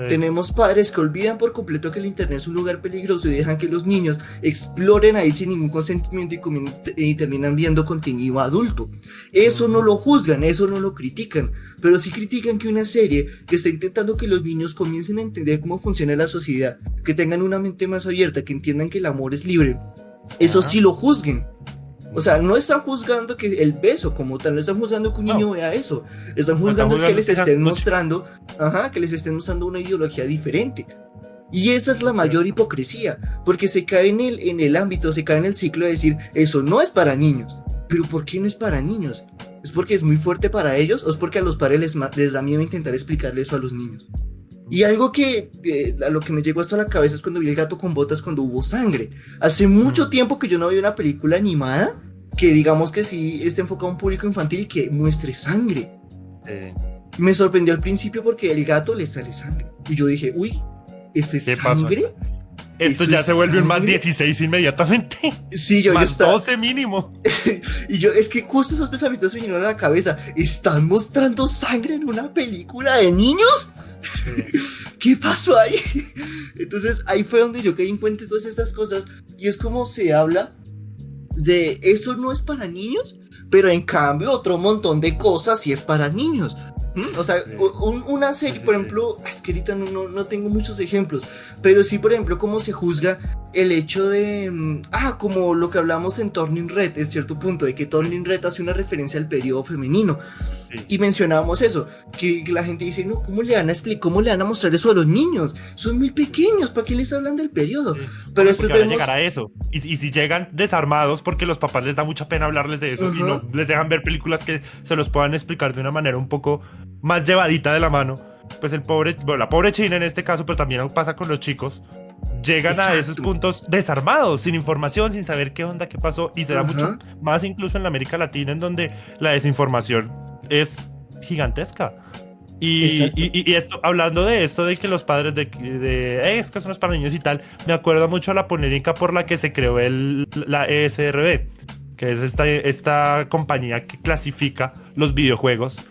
Tenemos padres que olvidan por completo que el internet es un lugar peligroso y dejan que los niños exploren ahí sin ningún consentimiento y terminan viendo contenido adulto. Eso no lo juzgan, eso no lo critican, pero sí critican que una serie que está intentando que los niños comiencen a entender cómo funciona la sociedad, que tengan una mente más abierta, que entiendan que el amor es libre, eso sí lo juzguen. O sea, no están juzgando que el beso como tal, no están juzgando que un niño vea eso. Están juzgando es que les estén mostrando, que les estén mostrando una ideología diferente. Y esa es la mayor hipocresía, porque se cae en el ámbito, se cae en el ciclo de decir, eso no es para niños. Pero ¿por qué no es para niños? ¿Es porque es muy fuerte para ellos o es porque a los padres les da miedo intentar explicarle eso a los niños? Y algo que a lo que me llegó hasta la cabeza es cuando vi El gato con botas, cuando hubo sangre. Hace mucho tiempo que yo no veía una película animada que digamos que sí esté enfocada a un público infantil y que muestre sangre. Me sorprendió al principio porque el gato le sale sangre. Y yo dije, uy, ¿esto es sangre? Esto ya se vuelve un más 16 inmediatamente. Sí, yo más estaba... 12 mínimo. Y yo, es que justo esos pensamientos me vinieron a la cabeza. ¿Están mostrando sangre en una película de niños? ¿Qué pasó ahí? Entonces ahí fue donde yo caí en cuenta de todas estas cosas. Y es como se habla de eso no es para niños, pero en cambio otro montón de cosas sí es para niños. O sea, una serie, por ejemplo, es que ahorita no tengo muchos ejemplos, pero sí, por ejemplo, cómo se juzga el hecho de, como lo que hablamos en Turning Red, en cierto punto, de que Turning Red hace una referencia al periodo femenino. Y mencionábamos eso, que la gente dice, no, ¿cómo le van a explicar, cómo le van a mostrar eso a los niños? Son muy pequeños, ¿para qué les hablan del periodo? Pero después van a llegar a eso. Y si llegan desarmados porque los papás les da mucha pena hablarles de eso y no les dejan ver películas que se los puedan explicar de una manera un poco más llevadita de la mano, pues la pobre China en este caso, pero también pasa con los chicos, llegan a esos puntos desarmados, sin información, sin saber qué onda, qué pasó, y se da mucho más incluso en la América Latina, en donde la desinformación es gigantesca. Y esto, hablando de esto, de que los padres es que eso no es para niños y tal, me acuerdo mucho a la polémica por la que se creó la ESRB, que es esta compañía que clasifica los videojuegos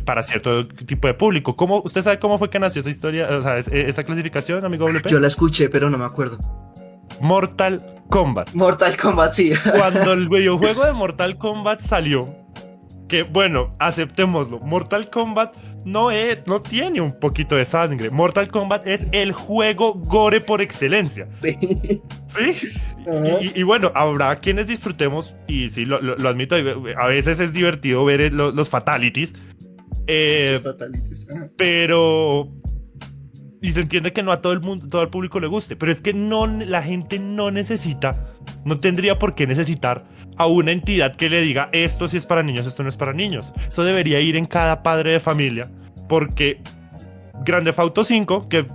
para cierto tipo de público. ¿Usted sabe cómo fue que nació esa historia, o sea, esa clasificación, amigo WP? Yo la escuché, pero no me acuerdo. Mortal Kombat. Mortal Kombat, sí. Cuando el videojuego de Mortal Kombat salió, que bueno, aceptémoslo, Mortal Kombat no tiene un poquito de sangre. Mortal Kombat es el juego gore por excelencia. ¿Sí? Y bueno, habrá quienes disfrutemos, y sí, lo admito, a veces es divertido ver los fatalities. Los fatalities. Pero... Y se entiende que no a todo el mundo, todo el público le guste, pero es que la gente no tendría por qué necesitar a una entidad que le diga esto sí es para niños, esto no es para niños. Eso debería ir en cada padre de familia, porque Grand Theft Auto 5, que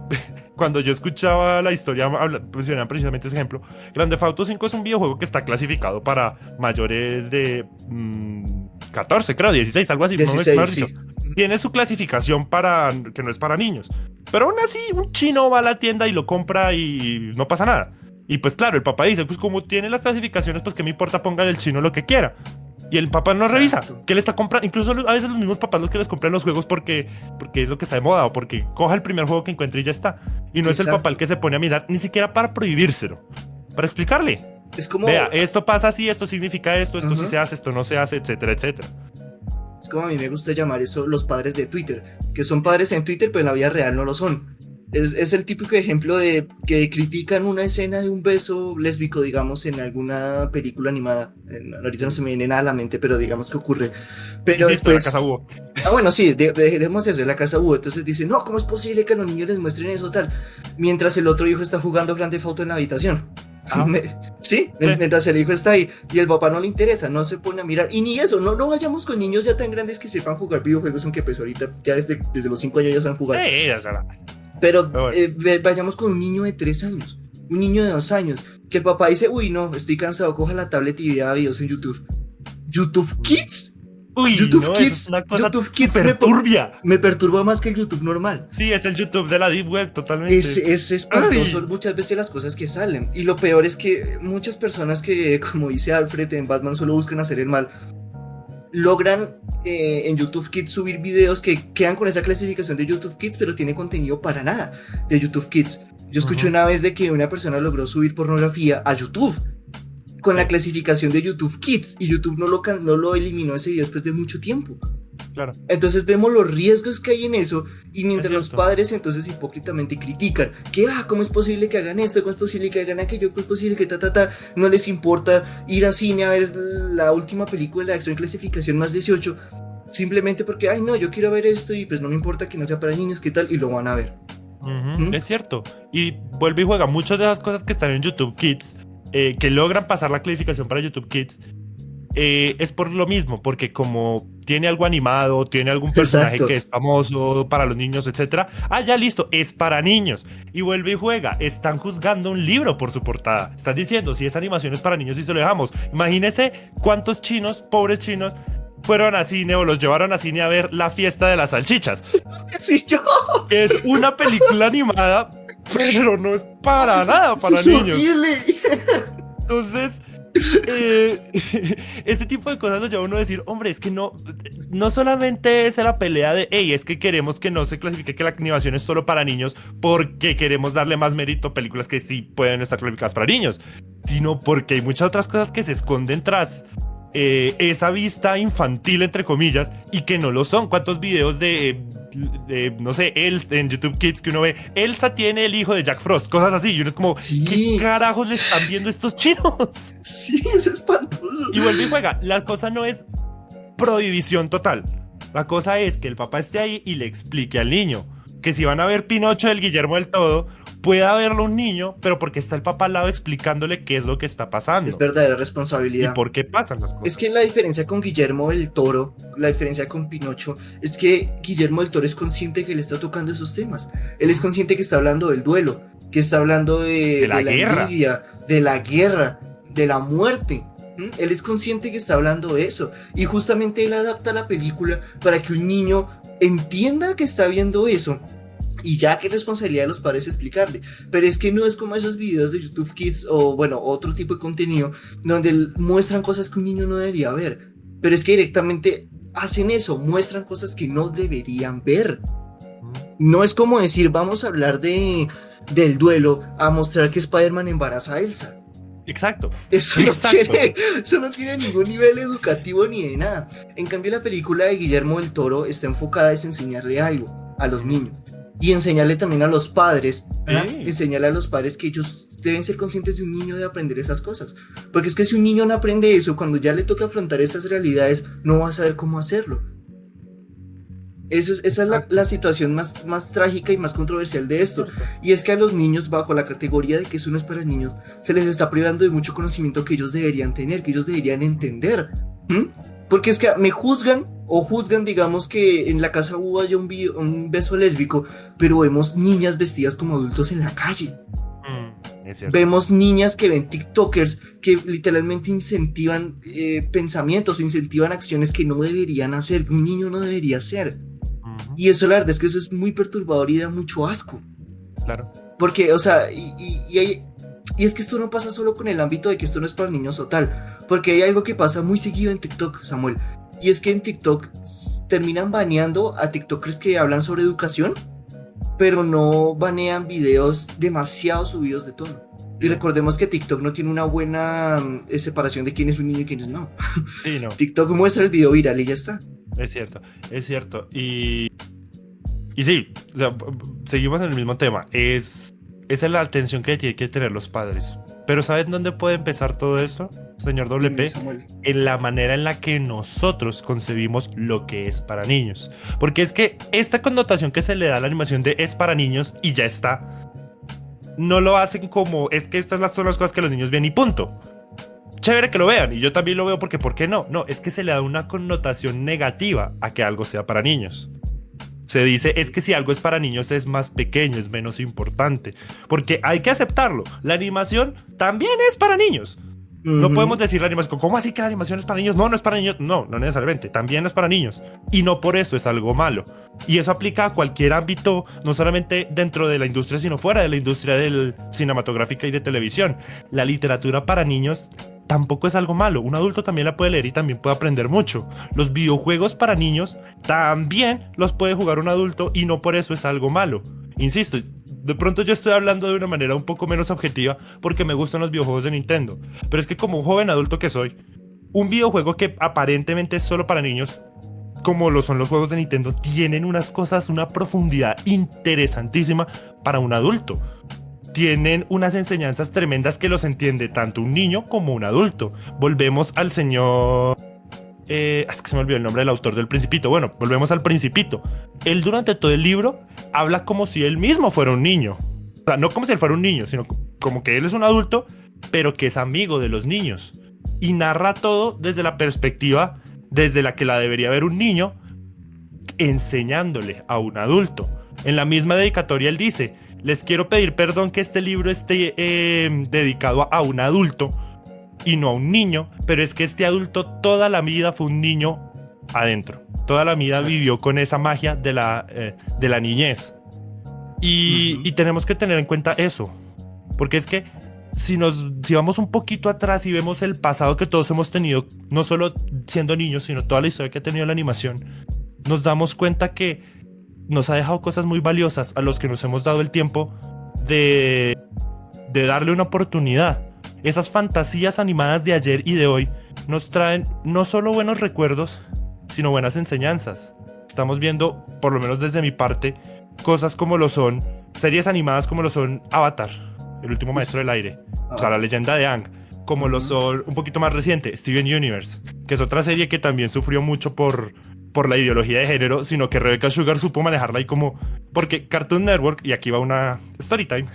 cuando yo escuchaba la historia mencionaban precisamente ese ejemplo, Grand Theft Auto 5 es un videojuego que está clasificado para mayores de 14, creo, 16, algo así. 16, no sí. Tiene su clasificación que no es para niños, pero aún así un chino va a la tienda y lo compra y no pasa nada. Y pues claro, el papá dice, pues como tiene las clasificaciones, pues que me importa, ponga el chino lo que quiera. Y el papá no revisa que le está comprando. Incluso a veces los mismos papás los que les compran los juegos porque es lo que está de moda, o porque coja el primer juego que encuentre y ya está. Y no es el papá el que se pone a mirar, ni siquiera para prohibírselo, para explicarle. Es como... Vea, esto pasa así, esto significa esto sí se hace, esto no se hace, etcétera, etcétera. Es como a mí me gusta llamar eso los padres de Twitter, que son padres en Twitter, pero en la vida real no lo son. Es el típico ejemplo de que critican una escena de un beso lésbico, digamos, en alguna película animada. Ahorita no se me viene nada a la mente, pero digamos que ocurre. Pero Insisto, después... la casa Búho. Bueno, sí, dejemos eso, en la casa Búho. Entonces dicen, no, ¿cómo es posible que a los niños les muestren eso tal? Mientras el otro hijo está jugando Grand Theft Auto en la habitación. Ah. ¿Sí? Mientras el hijo está ahí y el papá no le interesa, no se pone a mirar. Y ni eso, no vayamos con niños ya tan grandes que sepan jugar videojuegos, aunque pues ahorita ya desde los 5 años ya saben jugar. Pero bueno. vayamos con un niño de 3 años, un niño de 2 años, que el papá dice, uy, no, estoy cansado, coja la tablet y vea videos en YouTube. ¿YouTube Kids? Uy, YouTube no, Kids, es una cosa YouTube Kids turbia. me perturba más que el YouTube normal. Sí, es el YouTube de la Deep Web, totalmente. Es espantoso muchas veces las cosas que salen. Y lo peor es que muchas personas que, como dice Alfred en Batman, solo buscan hacer el mal, logran en YouTube Kids subir videos que quedan con esa clasificación de YouTube Kids, pero tiene contenido para nada de YouTube Kids. Yo escuché una vez de que una persona logró subir pornografía a YouTube con la clasificación de YouTube Kids y YouTube no lo eliminó ese video después de mucho tiempo. Claro. Entonces vemos los riesgos que hay en eso y mientras los padres entonces hipócritamente critican que ¿cómo es posible que hagan esto? ¿Cómo es posible que hagan aquello? ¿Cómo es posible que no les importa ir al cine a ver la última película de acción clasificación más 18 simplemente porque ay no, yo quiero ver esto y pues no me importa que no sea para niños, qué tal? Y lo van a ver. Es cierto. Y vuelve y juega muchas de las cosas que están en YouTube Kids, que logran pasar la clasificación para YouTube Kids, es por lo mismo, porque como tiene algo animado, tiene algún personaje que es famoso para los niños, etcétera, ya listo, es para niños. Y vuelve y juega, están juzgando un libro por su portada, están diciendo si esa animación es para niños y se lo dejamos. Imagínese cuántos chinos, pobres chinos, fueron a cine o los llevaron a cine a ver La Fiesta de las Salchichas. Sí, yo. Que es una película animada, pero no es para nada para es niños. Horrible. Entonces, ese tipo de cosas lo lleva a uno a decir, hombre, es que no solamente es la pelea de, hey, es que queremos que no se clasifique que la animación es solo para niños porque queremos darle más mérito a películas que sí pueden estar clasificadas para niños, sino porque hay muchas otras cosas que se esconden tras esa vista infantil, entre comillas, y que no lo son. ¿Cuántos videos de no sé, en YouTube Kids que uno ve, Elsa tiene el hijo de Jack Frost, cosas así, y uno es como, sí. ¿Qué carajos le están viendo estos chinos? Sí, es espantoso. Y vuelve y juega. La cosa no es prohibición total. La cosa es que el papá esté ahí y le explique al niño que si van a ver Pinocho del Guillermo del Todo, pueda verlo un niño, pero porque está el papá al lado explicándole qué es lo que está pasando. Es verdadera responsabilidad. ¿Y por qué pasan las cosas? Es que la diferencia con Guillermo del Toro, la diferencia con Pinocho, es que Guillermo del Toro es consciente que le está tocando esos temas. Él es consciente que está hablando del duelo, que está hablando de la envidia, de la guerra, de la muerte. Él es consciente que está hablando de eso. Y justamente él adapta la película para que un niño entienda que está viendo eso. Y ya que es responsabilidad de los padres explicarle. Pero es que no es como esos videos de YouTube Kids o bueno, otro tipo de contenido donde muestran cosas que un niño no debería ver. Pero es que directamente hacen eso, muestran cosas que no deberían ver. No es como decir, vamos a hablar del duelo, a mostrar que Spider-Man embaraza a Elsa. Exacto. Eso no tiene ningún nivel educativo ni de nada. En cambio, la película de Guillermo del Toro está enfocada en enseñarle algo a los niños. Y enseñarle también a los padres, enseñarle a los padres que ellos deben ser conscientes de un niño de aprender esas cosas. Porque es que si un niño no aprende eso, cuando ya le toca afrontar esas realidades, no va a saber cómo hacerlo. Esa es la situación más trágica y más controversial de esto. Y es que a los niños, bajo la categoría de que eso no es para niños, se les está privando de mucho conocimiento que ellos deberían tener, que ellos deberían entender. Porque es que me juzgan, digamos, que en la casa Búho haya un beso lésbico, pero vemos niñas vestidas como adultos en la calle. Vemos niñas que ven TikTokers que literalmente incentivan pensamientos, incentivan acciones que no deberían hacer, que un niño no debería hacer. Y eso, la verdad es que eso es muy perturbador y da mucho asco. Claro. Porque, o sea, y es que esto no pasa solo con el ámbito de que esto no es para niños o tal, porque hay algo que pasa muy seguido en TikTok, Samuel, y es que en TikTok terminan baneando a TikTokers que hablan sobre educación, pero no banean videos demasiado subidos de tono. Y recordemos que TikTok no tiene una buena separación de quién es un niño y quién es no. Sí, no. TikTok muestra el video viral y ya está. Es cierto, es cierto. Y sí, o sea, seguimos en el mismo tema. Esa es la atención que tienen que tener los padres. Pero ¿saben dónde puede empezar todo esto, señor Dime, WP? Samuel. En la manera en la que nosotros concebimos lo que es para niños. Porque es que esta connotación que se le da a la animación de es para niños y ya está, no lo hacen como es que son las cosas que los niños ven y punto. Chévere que lo vean, y yo también lo veo porque ¿por qué no? No, es que se le da una connotación negativa a que algo sea para niños. Se dice es que si algo es para niños es más pequeño, es menos importante. Porque hay que aceptarlo. La animación también es para niños. No podemos Ujú. decir la animación, ¿cómo así que la animación es para niños? No, no es para niños. No, no necesariamente. También es para niños. Y no por eso es algo malo. Y eso aplica a cualquier ámbito, no solamente dentro de la industria, sino fuera de la industria del cinematográfica y de televisión. La literatura para niños tampoco es algo malo. Un adulto también la puede leer y también puede aprender mucho. Los videojuegos para niños también los puede jugar un adulto y no por eso es algo malo. Insisto, de pronto yo estoy hablando de una manera un poco menos objetiva porque me gustan los videojuegos de Nintendo. Pero es que como un joven adulto que soy, un videojuego que aparentemente es solo para niños, como lo son los juegos de Nintendo, tienen unas cosas, una profundidad interesantísima para un adulto. Tienen unas enseñanzas tremendas que los entiende tanto un niño como un adulto. Volvemos al señor... es que se me olvidó el nombre del autor del Principito. Bueno, volvemos al Principito. Él durante todo el libro habla como si él mismo fuera un niño. O sea, no como si él fuera un niño, sino como que él es un adulto, pero que es amigo de los niños. Y narra todo desde la perspectiva desde la que la debería ver un niño enseñándole a un adulto. En la misma dedicatoria él dice, les quiero pedir perdón que este libro esté dedicado a un adulto y no a un niño, pero es que este adulto toda la vida fue un niño adentro. Toda la vida Exacto. vivió con esa magia de la niñez. Ujú. Y tenemos que tener en cuenta eso. Porque es que si vamos un poquito atrás y vemos el pasado que todos hemos tenido, no solo siendo niños, sino toda la historia que ha tenido la animación, nos damos cuenta que nos ha dejado cosas muy valiosas a los que nos hemos dado el tiempo de, de darle una oportunidad. Esas fantasías animadas de ayer y de hoy nos traen no solo buenos recuerdos, sino buenas enseñanzas. Estamos viendo, por lo menos desde mi parte, cosas como lo son, series animadas como lo son Avatar, el último maestro Pues, del aire, o sea, la Avatar. leyenda de Aang, como lo Ujú. son un poquito más reciente, Steven Universe, que es otra serie que también sufrió mucho por la ideología de género, sino que Rebecca Sugar supo manejarla y como... Porque Cartoon Network, y aquí va una story time,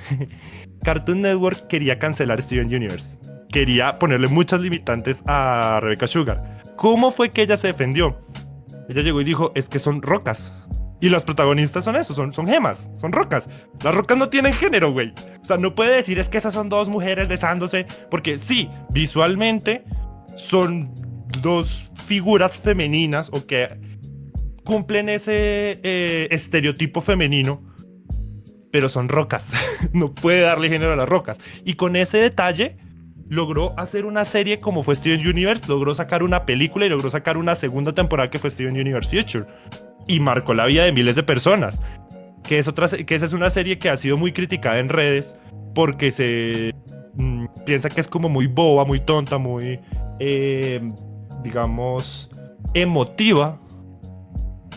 Cartoon Network quería cancelar Steven Universe. Quería ponerle muchas limitantes a Rebecca Sugar. ¿Cómo fue que ella se defendió? Ella llegó y dijo, es que son rocas. Y los protagonistas son eso, son gemas, son rocas. Las rocas no tienen género, güey. O sea, no puede decir es que esas son dos mujeres besándose, porque sí, visualmente son dos figuras femeninas o que cumplen ese estereotipo femenino, pero son rocas. No puede darle género a las rocas. Y con ese detalle logró hacer una serie como fue Steven Universe, logró sacar una película y logró sacar una segunda temporada que fue Steven Universe Future. Y marcó la vida de miles de personas. Que esa es una serie que ha sido muy criticada en redes porque se piensa que es como muy boba, muy tonta, muy, digamos, emotiva.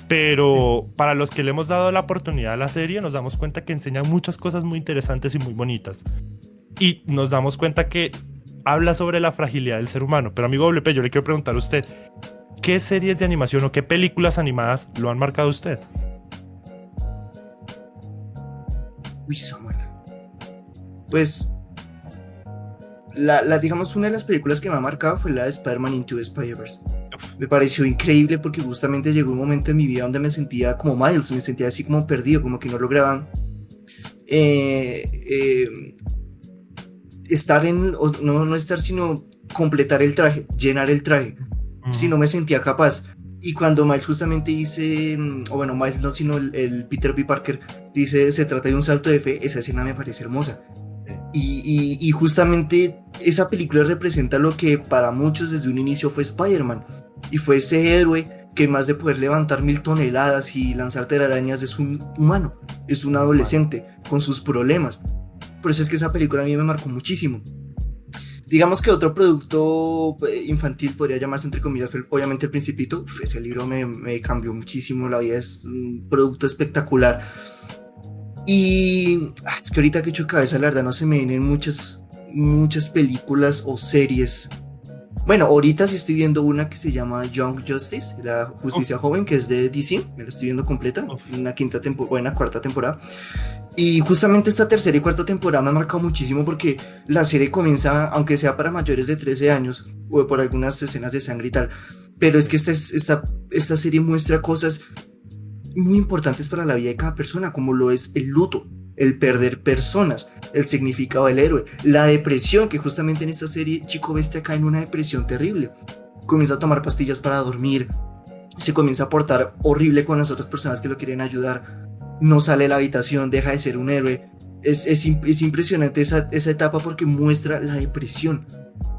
Pero para los que le hemos dado la oportunidad a la serie, nos damos cuenta que enseña muchas cosas muy interesantes y muy bonitas. Y nos damos cuenta que habla sobre la fragilidad del ser humano. Pero amigo WP, yo le quiero preguntar a usted, ¿qué series de animación o qué películas animadas lo han marcado a usted? Uy, Samuel. Pues, digamos, una de las películas que me ha marcado fue la de Spider-Man Into the Spider-Verse. Me pareció increíble porque justamente llegó un momento en mi vida donde me sentía como Miles, me sentía así como perdido, como que no lograba eh, eh, estar no estar, sino completar el traje, llenar el traje. Si Ujú. no me sentía capaz. Y cuando Miles justamente dice, o bueno, Miles no, sino el Peter B. Parker dice, se trata de un salto de fe, esa escena me parece hermosa. Sí. Y justamente esa película representa lo que para muchos desde un inicio fue Spider-Man. Y fue ese héroe que más de poder levantar 1000 toneladas y lanzar telarañas es un humano, es un Humano. adolescente con sus problemas. Por eso es que esa película a mí me marcó muchísimo. Digamos que otro producto infantil podría llamarse entre comillas, obviamente El Principito. Ese libro me cambió muchísimo la vida, es un producto espectacular. Y es que ahorita que echo cabeza, la verdad no se me vienen muchas películas o series. Bueno, ahorita sí estoy viendo una que se llama Young Justice, la justicia joven, que es de DC, me la estoy viendo completa, una cuarta temporada. Y justamente esta tercera y cuarta temporada me ha marcado muchísimo porque la serie comienza, aunque sea para mayores de 13 años, o por algunas escenas de sangre y tal, pero es que esta serie muestra cosas muy importantes para la vida de cada persona, como lo es el luto, el perder personas, el significado del héroe, la depresión, que justamente en esta serie Chico Bestia cae en una depresión terrible, comienza a tomar pastillas para dormir, se comienza a portar horrible con las otras personas que lo quieren ayudar, no sale de la habitación, deja de ser un héroe. Es impresionante esa etapa porque muestra la depresión,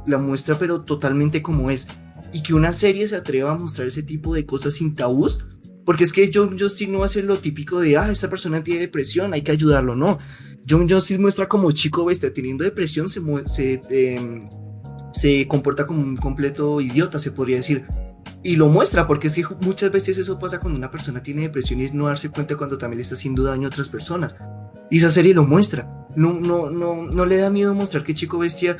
la muestra pero totalmente como es, y que una serie se atreva a mostrar ese tipo de cosas sin tabús. Porque es que Young Justice no va a ser lo típico de, esta persona tiene depresión, hay que ayudarlo, no. Young Justice muestra como Chico Bestia teniendo depresión se comporta como un completo idiota, se podría decir. Y lo muestra, porque es que muchas veces eso pasa cuando una persona tiene depresión y es no darse cuenta cuando también le está haciendo daño a otras personas. Y esa serie lo muestra. No le da miedo mostrar que Chico Bestia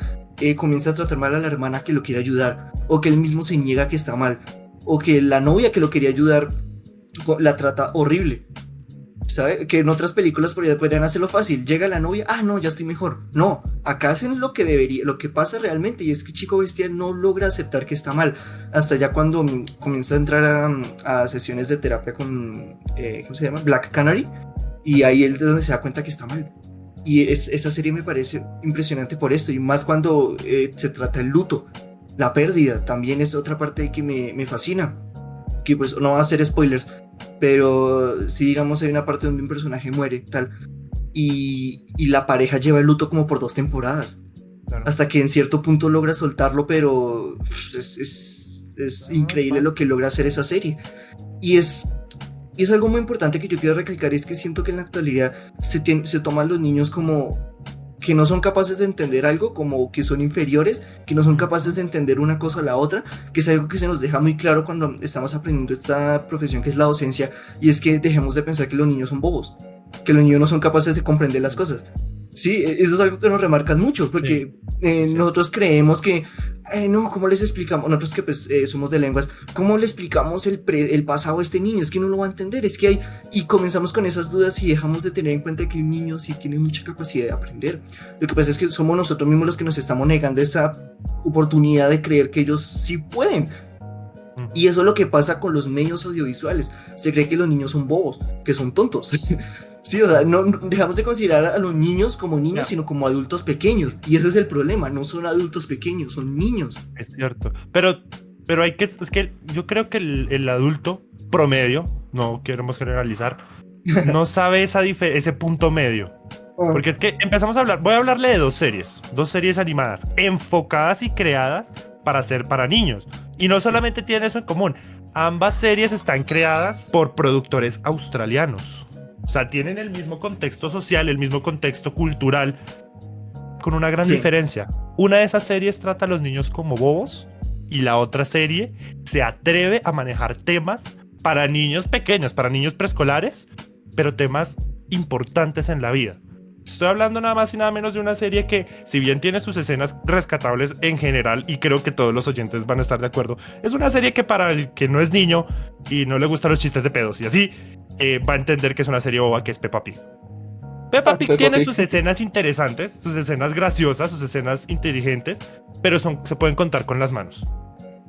comienza a tratar mal a la hermana que lo quiere ayudar, o que él mismo se niega que está mal, o que la novia que lo quería ayudar la trata horrible, ¿sabe? Que en otras películas podrían hacerlo fácil. Llega la novia, no, ya estoy mejor. No, acá hacen lo que pasa realmente, y es que Chico Bestia no logra aceptar que está mal, hasta ya cuando comienza a entrar a sesiones de terapia con, ¿cómo se llama? Black Canary, y ahí es donde se da cuenta que está mal. Y esa serie me parece impresionante por esto, y más cuando se trata el luto, la pérdida, también es otra parte que me fascina. Que pues no va a hacer spoilers, pero si digamos hay una parte donde un personaje muere tal y la pareja lleva el luto como por 2 temporadas, claro, hasta que en cierto punto logra soltarlo, pero es increíble lo que logra hacer esa serie. Y es algo muy importante que yo quiero recalcar, es que siento que en la actualidad se toman los niños como que no son capaces de entender algo, como que son inferiores, que no son capaces de entender una cosa o la otra, que es algo que se nos deja muy claro cuando estamos aprendiendo esta profesión que es la docencia, y es que dejemos de pensar que los niños son bobos, que los niños no son capaces de comprender las cosas. Sí, eso es algo que nos remarcan mucho, porque nosotros creemos que, no, ¿cómo les explicamos? Nosotros que pues somos de lenguas, ¿cómo le explicamos el pasado a este niño? Es que no lo va a entender, es que hay... Y comenzamos con esas dudas y dejamos de tener en cuenta que un niño sí tiene mucha capacidad de aprender. Lo que pasa es que somos nosotros mismos los que nos estamos negando esa oportunidad de creer que ellos sí pueden. Y eso es lo que pasa con los medios audiovisuales. Se cree que los niños son bobos, que son tontos. Sí, o sea, no dejamos de considerar a los niños como niños, sino como adultos pequeños. Y ese es el problema, no son adultos pequeños, son niños. Es cierto, pero es que yo creo que el adulto promedio, no queremos generalizar, no sabe ese punto medio. Porque es que empezamos a voy a hablarle de dos series animadas, enfocadas y creadas para ser para niños. Y no solamente tienen eso en común, ambas series están creadas por productores australianos. O sea, tienen el mismo contexto social, el mismo contexto cultural, con una gran diferencia. Una de esas series trata a los niños como bobos y la otra serie se atreve a manejar temas para niños pequeños, para niños preescolares, pero temas importantes en la vida. Estoy hablando nada más y nada menos de una serie que, si bien tiene sus escenas rescatables en general, y creo que todos los oyentes van a estar de acuerdo, es una serie que para el que no es niño y no le gustan los chistes de pedos y así, va a entender que es una serie boba, que es Peppa Pig. Peppa Pig tiene sus escenas interesantes, sus escenas graciosas, sus escenas inteligentes, pero se pueden contar con las manos.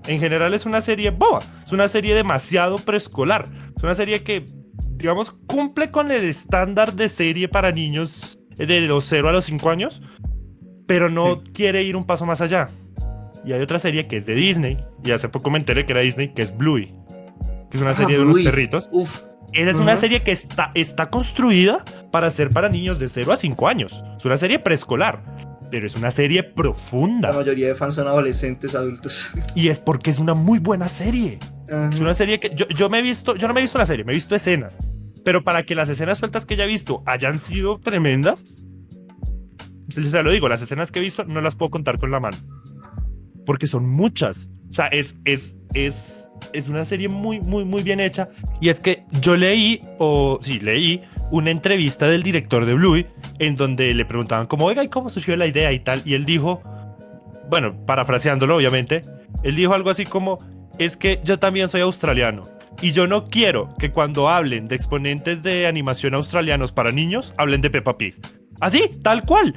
En general es una serie boba, es una serie demasiado preescolar, es una serie que, digamos, cumple con el estándar de serie para niños de los 0 a los 5 años, pero no quiere ir un paso más allá. Y hay otra serie que es de Disney, y hace poco me enteré que era Disney, que es Bluey, que es una serie de unos perritos. Esa es una serie que está construida para ser para niños de 0 a 5 años. Es una serie preescolar, pero es una serie profunda. La mayoría de fans son adolescentes, adultos. Y es porque es una muy buena serie. Es una serie que yo no me he visto la serie, me he visto escenas. Pero para que las escenas sueltas que ya he visto hayan sido tremendas, se lo digo, las escenas que he visto no las puedo contar con la mano. Porque son muchas. O sea, es una serie muy, muy, muy bien hecha. Y es que yo leí una entrevista del director de Bluey en donde le preguntaban como, oiga, ¿y cómo surgió la idea y tal? Y él dijo, bueno, parafraseándolo obviamente, él dijo algo así como, es que yo también soy australiano y yo no quiero que cuando hablen de exponentes de animación australianos para niños, hablen de Peppa Pig. Así, tal cual.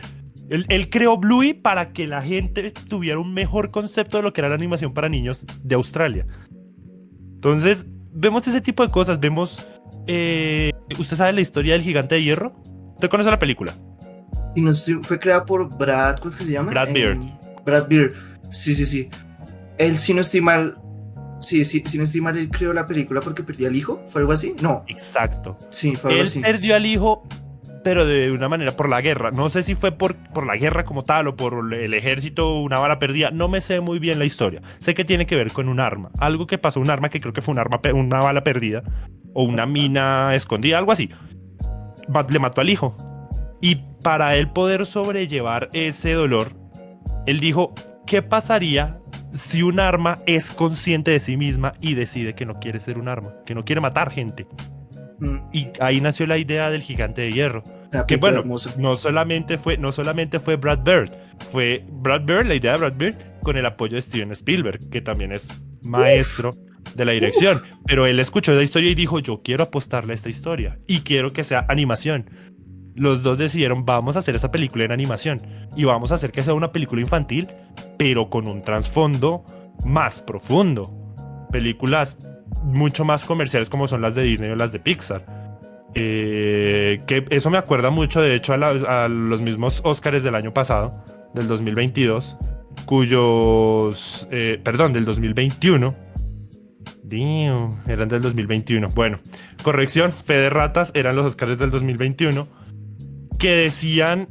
Él creó Bluey para que la gente tuviera un mejor concepto de lo que era la animación para niños de Australia. Entonces, vemos ese tipo de cosas. Vemos... ¿usted sabe la historia del Gigante de Hierro? ¿Usted conoce la película? Y no sé, fue creada por Brad, ¿cómo es que se llama? Brad Bird. Brad Bird, sí. Él, si no estoy mal, si no estoy mal, él creó la película porque perdió al hijo, ¿fue algo así? No. Exacto. Sí, fue algo Él así. perdió al hijo, pero de una manera por la guerra. No sé si fue por la guerra como tal o por el ejército, una bala perdida. No me sé muy bien la historia. Sé que tiene que ver con un arma. Algo que pasó, un arma que creo que fue una bala perdida o una mina escondida, algo así. Le mató al hijo. Y para él poder sobrellevar ese dolor, él dijo, ¿qué pasaría si un arma es consciente de sí misma y decide que no quiere ser un arma, que no quiere matar gente? Y ahí nació la idea del Gigante de Hierro. Que bueno, no solamente fue Brad Bird, la idea de Brad Bird con el apoyo de Steven Spielberg, que también es maestro de la dirección. Pero él escuchó la historia y dijo, yo quiero apostarle a esta historia y quiero que sea animación. Los dos decidieron, vamos a hacer esta película en animación y vamos a hacer que sea una película infantil, pero con un trasfondo más profundo. Películas mucho más comerciales como son las de Disney o las de Pixar. Que eso me acuerda mucho, de hecho, a los mismos Óscares del año pasado, del 2022, del 2021. Damn, eran del 2021. Bueno, corrección, fe de ratas, eran los Óscares del 2021, que decían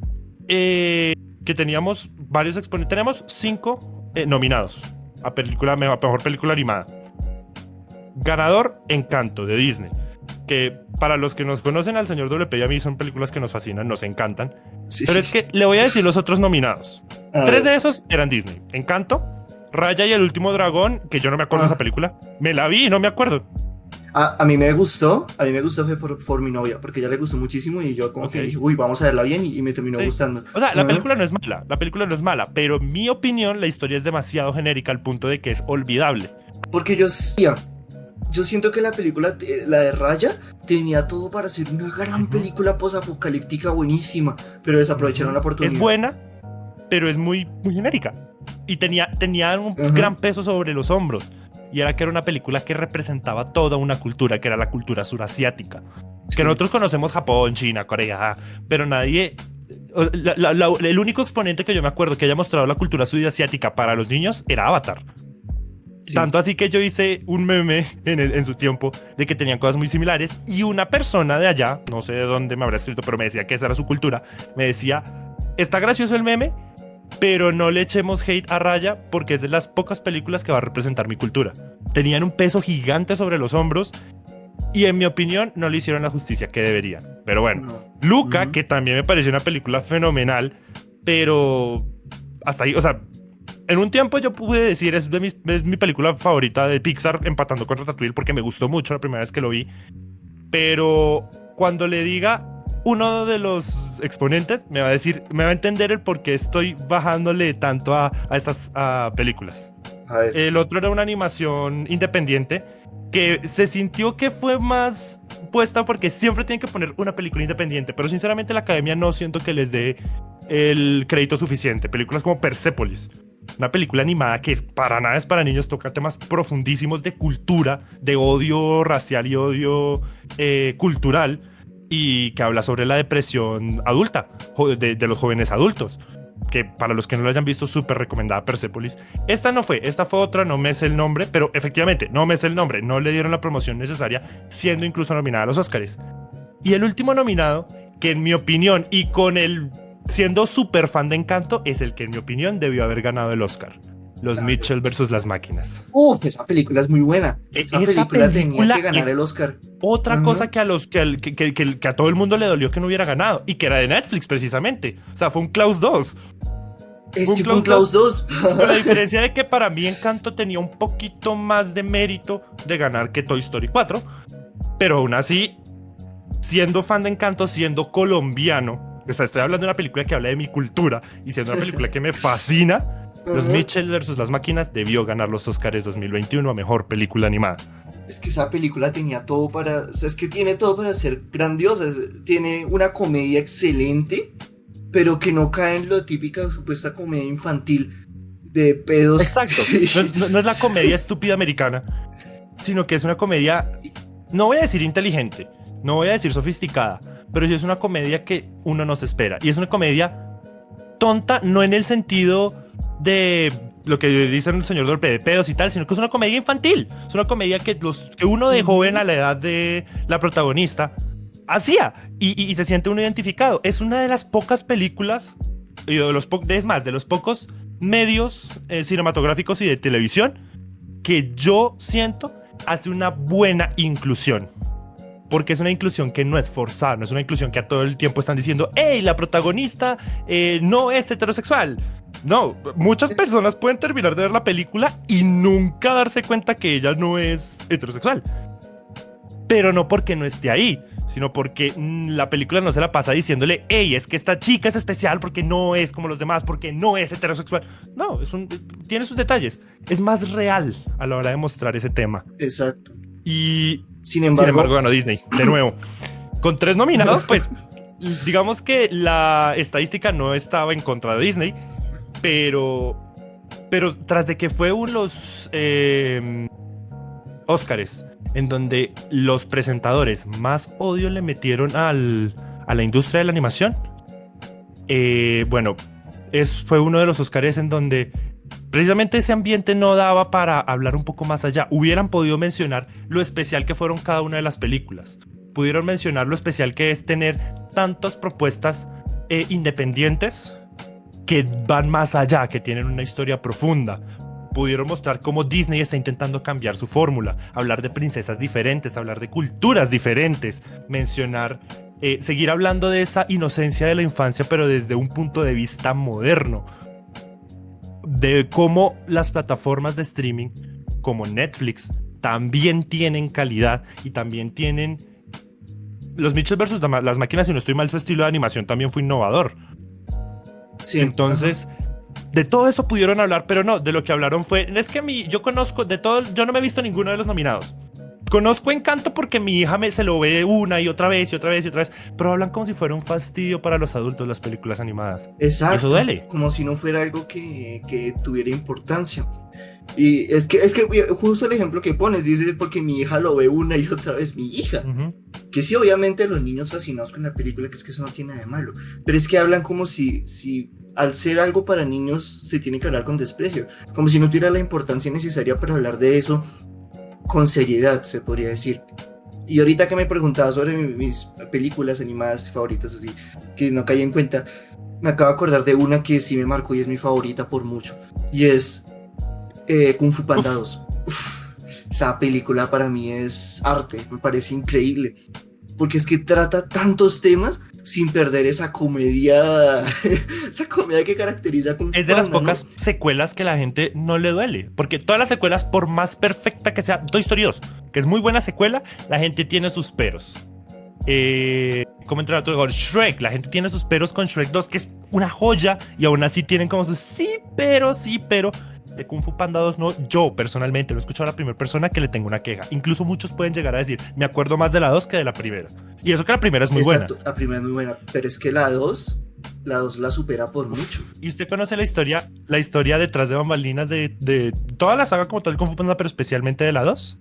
que teníamos varios exponentes. Tenemos 5 nominados a mejor película animada. Ganador, Encanto, de Disney. Que para los que nos conocen al señor WP y a mí son películas que nos fascinan, nos encantan. Sí. Pero es que le voy a decir los otros nominados. 3 de esos eran Disney. Encanto, Raya y el último dragón, que yo no me acuerdo de esa película. Me la vi y no me acuerdo. A mí me gustó fue por mi novia, porque ella le gustó muchísimo y yo como que dije, uy, vamos a verla bien y me terminó gustando. O sea, la película no es mala, pero en mi opinión la historia es demasiado genérica al punto de que es olvidable. Porque yo siento que la película, la de Raya, tenía todo para ser una gran película posapocalíptica buenísima, pero desaprovecharon la oportunidad. Es buena, pero es muy, muy genérica. Y tenía un gran peso sobre los hombros. Y era que era una película que representaba toda una cultura, que era la cultura surasiática. Sí. Que nosotros conocemos Japón, China, Corea, pero nadie... el único exponente que yo me acuerdo que haya mostrado la cultura surasiática para los niños era Avatar. Sí. Tanto así que yo hice un meme en su tiempo de que tenían cosas muy similares y una persona de allá, no sé de dónde me habrá escrito, pero me decía que esa era su cultura, me decía, está gracioso el meme, pero no le echemos hate a Raya porque es de las pocas películas que va a representar mi cultura. Tenían un peso gigante sobre los hombros y en mi opinión no le hicieron la justicia que deberían. Pero bueno, Luca, que también me pareció una película fenomenal, pero hasta ahí, o sea, en un tiempo yo pude decir es mi película favorita de Pixar, empatando con Ratatouille porque me gustó mucho la primera vez que lo vi. Pero cuando le diga uno de los exponentes, me va a entender el por qué estoy bajándole tanto a estas películas. A ver. El otro era una animación independiente que se sintió que fue más puesta porque siempre tienen que poner una película independiente, pero sinceramente la academia no siento que les dé el crédito suficiente. Películas como Persepolis, una película animada que para nada es para niños, toca temas profundísimos de cultura, de odio racial y odio cultural, y que habla sobre la depresión adulta de los jóvenes adultos, que para los que no lo hayan visto, súper recomendada Persepolis. Esta fue otra, no me sé el nombre, pero efectivamente no me sé el nombre, no le dieron la promoción necesaria, siendo incluso nominada a los Óscares. Y el último nominado, que en mi opinión, y siendo súper fan de Encanto, es el que en mi opinión debió haber ganado el Óscar. Los Mitchell versus las máquinas. Esa película es muy buena. Esa película tenía que ganar el Oscar. Otra cosa que a todo el mundo le dolió que no hubiera ganado, y que era de Netflix precisamente. O sea, fue un Klaus 2. Fue un Klaus 2. Con la diferencia de que para mí Encanto tenía un poquito más de mérito de ganar que Toy Story 4. Pero aún así, siendo fan de Encanto, siendo colombiano, o sea, estoy hablando de una película que habla de mi cultura y siendo una película que me fascina. Los Mitchell versus las máquinas debió ganar los Oscars 2021 a mejor película animada. Es que esa película tenía todo para... O sea, es que tiene todo para ser grandiosa. Tiene una comedia excelente, pero que no cae en lo típica supuesta comedia infantil de pedos. Exacto. No es la comedia estúpida americana, sino que es una comedia, no voy a decir inteligente, no voy a decir sofisticada, pero sí es una comedia que uno no se espera. Y es una comedia tonta, no en el sentido de lo que dice el señor Dolpe de pedos y tal, sino que es una comedia infantil. Es una comedia que uno de joven a la edad de la protagonista hacía y se siente uno identificado. Es una de las pocas películas y de los pocos medios cinematográficos y de televisión que yo siento hace una buena inclusión. Porque es una inclusión que no es forzada, no es una inclusión que a todo el tiempo están diciendo ¡Ey, la protagonista no es heterosexual! No, muchas personas pueden terminar de ver la película y nunca darse cuenta que ella no es heterosexual. Pero no porque no esté ahí, sino porque la película no se la pasa diciéndole ¡Ey, es que esta chica es especial porque no es como los demás, porque no es heterosexual! No, tiene sus detalles. Es más real a la hora de mostrar ese tema. Exacto. Y... Sin embargo, ganó Disney, de nuevo. Con 3 nominados, pues, digamos que la estadística no estaba en contra de Disney, pero tras de que fue los Óscares, en donde los presentadores más odio le metieron a la industria de la animación, fue uno de los Óscares en donde precisamente ese ambiente no daba para hablar un poco más allá. Hubieran podido mencionar lo especial que fueron cada una de las películas. Pudieron mencionar lo especial que es tener tantas propuestas independientes que van más allá, que tienen una historia profunda. Pudieron mostrar cómo Disney está intentando cambiar su fórmula, hablar de princesas diferentes, hablar de culturas diferentes, mencionar, seguir hablando de esa inocencia de la infancia, pero desde un punto de vista moderno. De cómo las plataformas de streaming como Netflix también tienen calidad y también tienen... Los Mitchell vs. las máquinas, si no estoy mal, su estilo de animación también fue innovador. Sí. Entonces, de todo eso pudieron hablar, pero no, de lo que hablaron fue... Es que yo conozco de todo... Yo no me he visto ninguno de los nominados. Conozco Encanto porque mi hija se lo ve una y otra vez y otra vez y otra vez, pero hablan como si fuera un fastidio para los adultos las películas animadas. Exacto. Eso duele. Como si no fuera algo que tuviera importancia. Y es que justo el ejemplo que pones, dice porque mi hija lo ve una y otra vez, mi hija. Que sí, obviamente los niños fascinados con la película, que es que eso no tiene nada de malo. Pero es que hablan como si al ser algo para niños se tiene que hablar con desprecio. Como si no tuviera la importancia necesaria para hablar de eso con seriedad, se podría decir. Y ahorita que me preguntaba sobre mis películas animadas favoritas, así, que no caí en cuenta, me acabo de acordar de una que sí me marcó y es mi favorita por mucho. Y es Kung Fu Panda 2. Esa película para mí es arte, me parece increíble. Porque es que trata tantos temas sin perder esa comedia que caracteriza Kung Fu Panda. Es de las pocas secuelas que la gente no le duele. Porque todas las secuelas, por más perfecta que sea, Toy Story 2, que es muy buena secuela, la gente tiene sus peros. ¿Cómo entrar a tu Shrek? La gente tiene sus peros con Shrek 2, que es una joya, y aún así tienen como sus sí, pero. De Kung Fu Panda 2 no, yo personalmente lo he escuchado a la primera persona que le tengo una queja. Incluso muchos pueden llegar a decir, me acuerdo más de la 2 que de la primera. Y eso que la primera es muy buena. La primera es muy buena, pero es que la 2 la supera por mucho. ¿Y usted conoce la historia detrás de bambalinas de toda la saga como tal de Kung Fu Panda, pero especialmente de la 2?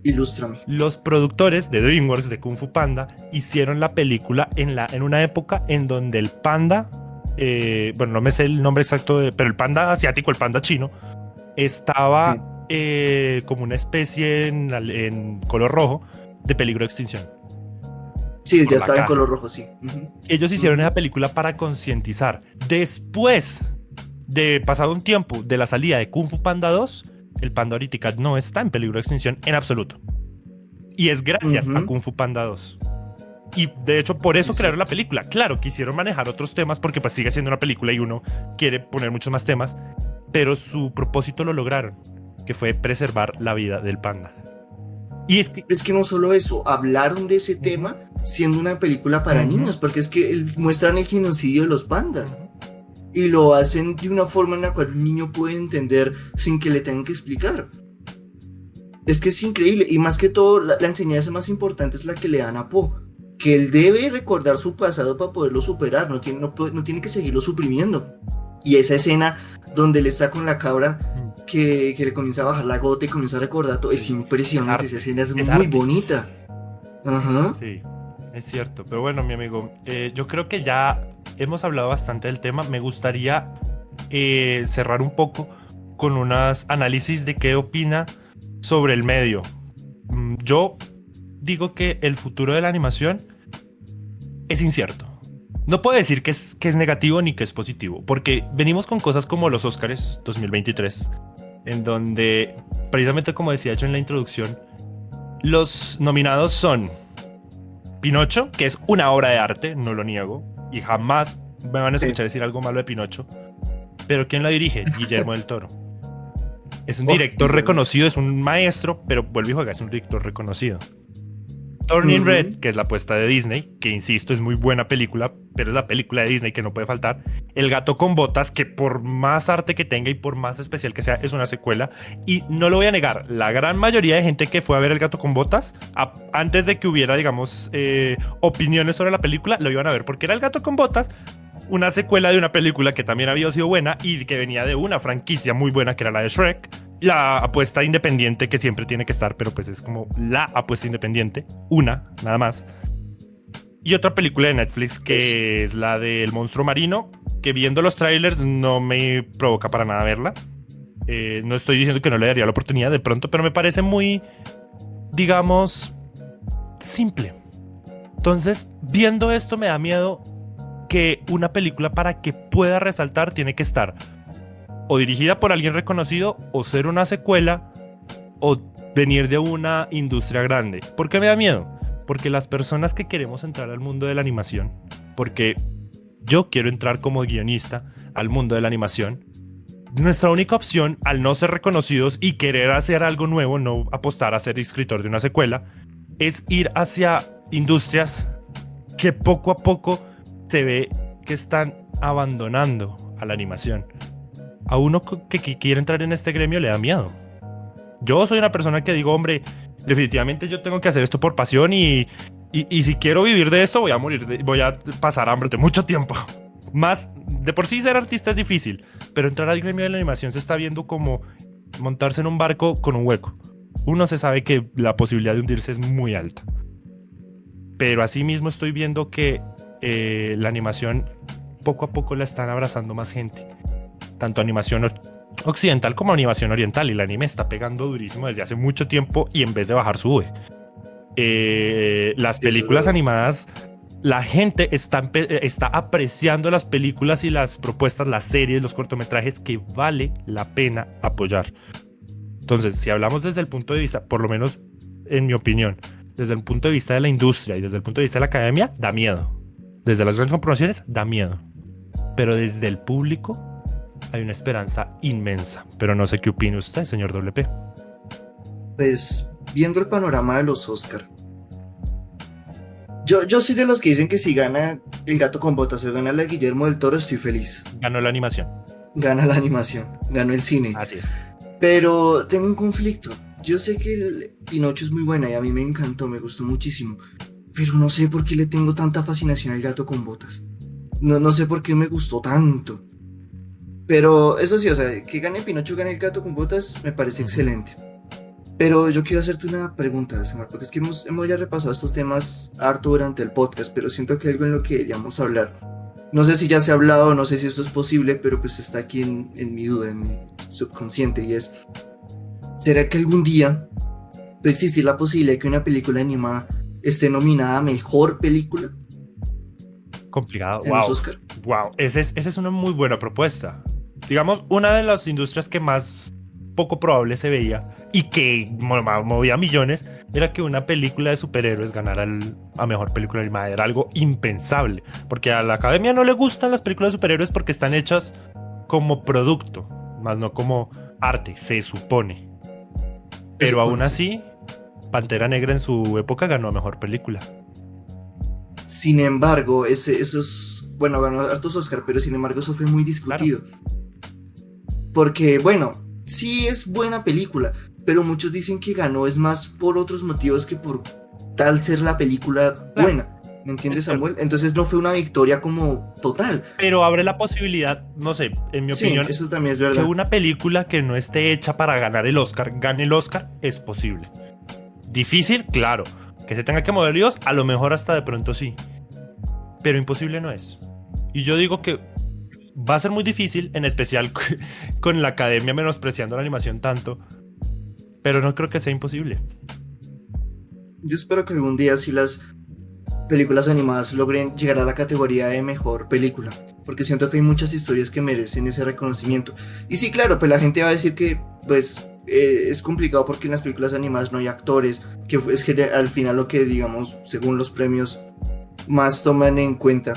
Ilústrame. Los productores de DreamWorks de Kung Fu Panda hicieron la película en una época en donde el panda... no me sé el nombre exacto, pero el panda asiático, el panda chino, estaba como una especie en color rojo de peligro de extinción. Sí, ya estaba en color rojo, sí. Ellos hicieron esa película para concientizar. Después de pasado un tiempo de la salida de Kung Fu Panda 2, el panda ahorita no está en peligro de extinción en absoluto. Y es gracias a Kung Fu Panda 2. Y de hecho por eso crearon la película. Claro, quisieron manejar otros temas porque pues sigue siendo una película y uno quiere poner muchos más temas, pero su propósito lo lograron, que fue preservar la vida del panda. Y es que no solo eso, hablaron de ese tema siendo una película para niños, porque es que muestran el genocidio de los pandas y lo hacen de una forma en la cual un niño puede entender sin que le tengan que explicar. Es que es increíble, y más que todo la enseñanza más importante es la que le dan a Po, que él debe recordar su pasado para poderlo superar, no tiene que seguirlo suprimiendo. Y esa escena donde él está con la cabra que le comienza a bajar la gota y comienza a recordar todo, es impresionante, esa escena es muy bonita. Ajá. Sí, es cierto, pero bueno, mi amigo, yo creo que ya hemos hablado bastante del tema. Me gustaría cerrar un poco con unos análisis de qué opina sobre el medio. Yo digo que el futuro de la animación es incierto. No puedo decir que es negativo ni que es positivo, porque venimos con cosas como los Óscares 2023, en donde, precisamente como decía yo en la introducción, los nominados son Pinocho, que es una obra de arte, no lo niego, y jamás me van a escuchar decir algo malo de Pinocho, pero ¿quién lo dirige? Guillermo del Toro. Es un director reconocido, es un maestro, pero vuelve y juega, es un director reconocido. Turning Red, que es la apuesta de Disney, que insisto es muy buena película, pero es la película de Disney que no puede faltar. El gato con botas, que por más arte que tenga y por más especial que sea, es una secuela. Y no lo voy a negar, la gran mayoría de gente que fue a ver El gato con botas, antes de que hubiera, digamos, opiniones sobre la película, lo iban a ver porque era El gato con botas, una secuela de una película que también había sido buena y que venía de una franquicia muy buena que era la de Shrek. La apuesta independiente que siempre tiene que estar, pero pues es como la apuesta independiente, una, nada más. Y otra película de Netflix que es la del monstruo marino, que viendo los trailers no me provoca para nada verla. No estoy diciendo que no le daría la oportunidad de pronto, pero me parece muy, digamos, simple. Entonces, viendo esto me da miedo que una película, para que pueda resaltar, tiene que estar o dirigida por alguien reconocido, o ser una secuela, o venir de una industria grande. ¿Por qué me da miedo? Porque las personas que queremos entrar al mundo de la animación, porque yo quiero entrar como guionista al mundo de la animación, nuestra única opción, al no ser reconocidos y querer hacer algo nuevo, no apostar a ser escritor de una secuela, es ir hacia industrias que poco a poco se ve que están abandonando a la animación. A uno que quiere entrar en este gremio le da miedo. Yo soy una persona que digo, hombre, definitivamente yo tengo que hacer esto por pasión y si quiero vivir de esto voy a morir, voy a pasar hambre de mucho tiempo. Más, de por sí ser artista es difícil, pero entrar al gremio de la animación se está viendo como montarse en un barco con un hueco. Uno se sabe que la posibilidad de hundirse es muy alta. Pero asimismo estoy viendo que la animación poco a poco la están abrazando más gente. Tanto animación occidental como animación oriental. Y el anime está pegando durísimo desde hace mucho tiempo y en vez de bajar sube. Las películas animadas, la gente está apreciando las películas y las propuestas, las series, los cortometrajes que vale la pena apoyar. Entonces, si hablamos desde el punto de vista, por lo menos en mi opinión, desde el punto de vista de la industria y desde el punto de vista de la academia, da miedo. Desde las grandes corporaciones, da miedo. Pero desde el público hay una esperanza inmensa. Pero no sé qué opina usted, señor WP. Pues, viendo el panorama de los Oscar, yo soy de los que dicen que si gana El gato con botas o gana la Guillermo del Toro, estoy feliz. Ganó la animación. Gana la animación, ganó el cine. Así es. Pero tengo un conflicto. Yo sé que el Pinocho es muy buena y a mí me encantó, me gustó muchísimo. Pero no sé por qué le tengo tanta fascinación al gato con botas. No sé por qué me gustó tanto. Pero eso sí, o sea, que gane Pinocho, gane el gato con botas, me parece excelente. Pero yo quiero hacerte una pregunta, Samar, porque es que hemos ya repasado estos temas harto durante el podcast, pero siento que hay algo en lo que deberíamos hablar. No sé si ya se ha hablado, no sé si esto es posible, pero pues está aquí en mi duda, en mi subconsciente, y es: ¿será que algún día puede existir la posibilidad de que una película animada esté nominada a Mejor Película? Complicado. En los Oscar. Wow. Esa es una muy buena propuesta. digamos, una de las industrias que más poco probable se veía y que movía millones era que una película de superhéroes ganara a mejor película animada. Era algo impensable, porque a la academia no le gustan las películas de superhéroes porque están hechas como producto, más no como arte, se supone. Pero aún así, Pantera Negra en su época ganó a mejor película. Sin embargo, bueno, ganó hartos Oscar, pero sin embargo eso fue muy discutido. Claro. Porque, bueno, sí es buena película, pero muchos dicen que ganó es más por otros motivos que por tal ser la película buena. ¿Me entiendes, Samuel? Entonces no fue una victoria como total. Pero abre la posibilidad, no sé, en mi opinión, eso también es verdad. Que una película que no esté hecha para ganar el Oscar, gane el Oscar, es posible. Difícil, claro. Que se tenga que mover Dios, a lo mejor hasta de pronto sí. Pero imposible no es. Y yo digo que va a ser muy difícil, en especial con la academia menospreciando la animación tanto. Pero no creo que sea imposible. Yo espero que algún día sí las películas animadas logren llegar a la categoría de mejor película, porque siento que hay muchas historias que merecen ese reconocimiento. Y sí, claro, pues la gente va a decir que pues es complicado porque en las películas animadas no hay actores, que es que al final lo que, digamos, según los premios más toman en cuenta,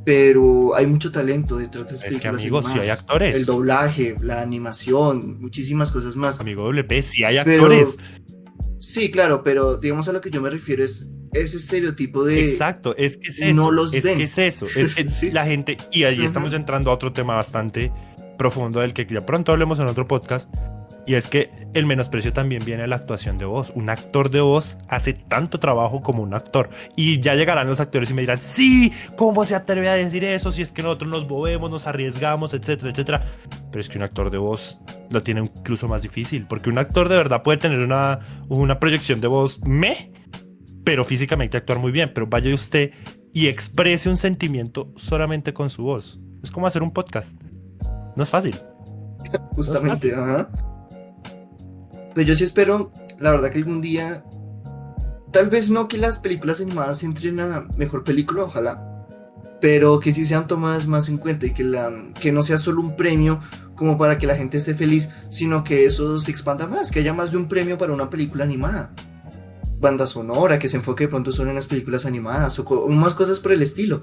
pero hay mucho talento detrás de las películas que, amigo, animadas. Sí hay actores. El doblaje, la animación, muchísimas cosas más. Amigo WP, sí hay actores. Sí, claro, pero digamos a lo que yo me refiero es ese estereotipo de... Exacto, es que es eso. No los ven. Que es eso. Es que ¿sí? La gente... Y allí estamos entrando a otro tema bastante profundo del que ya pronto hablemos en otro podcast. Y es que el menosprecio también viene de la actuación de voz. Un actor de voz hace tanto trabajo como un actor. Y ya llegarán los actores y me dirán, sí, ¿cómo se atreve a decir eso? Si es que nosotros nos movemos, nos arriesgamos, etcétera, etcétera. Pero es que un actor de voz lo tiene incluso más difícil. Porque un actor de verdad puede tener una proyección de voz pero físicamente actuar muy bien. Pero vaya usted y exprese un sentimiento solamente con su voz. Es como hacer un podcast. No es fácil. Justamente, ajá. Pues yo sí espero, la verdad, que algún día, tal vez no que las películas animadas entren a mejor película, ojalá, pero que sí sean tomadas más en cuenta y que no sea solo un premio como para que la gente esté feliz, sino que eso se expanda más, que haya más de un premio para una película animada. Banda sonora, que se enfoque de pronto solo en las películas animadas o más cosas por el estilo,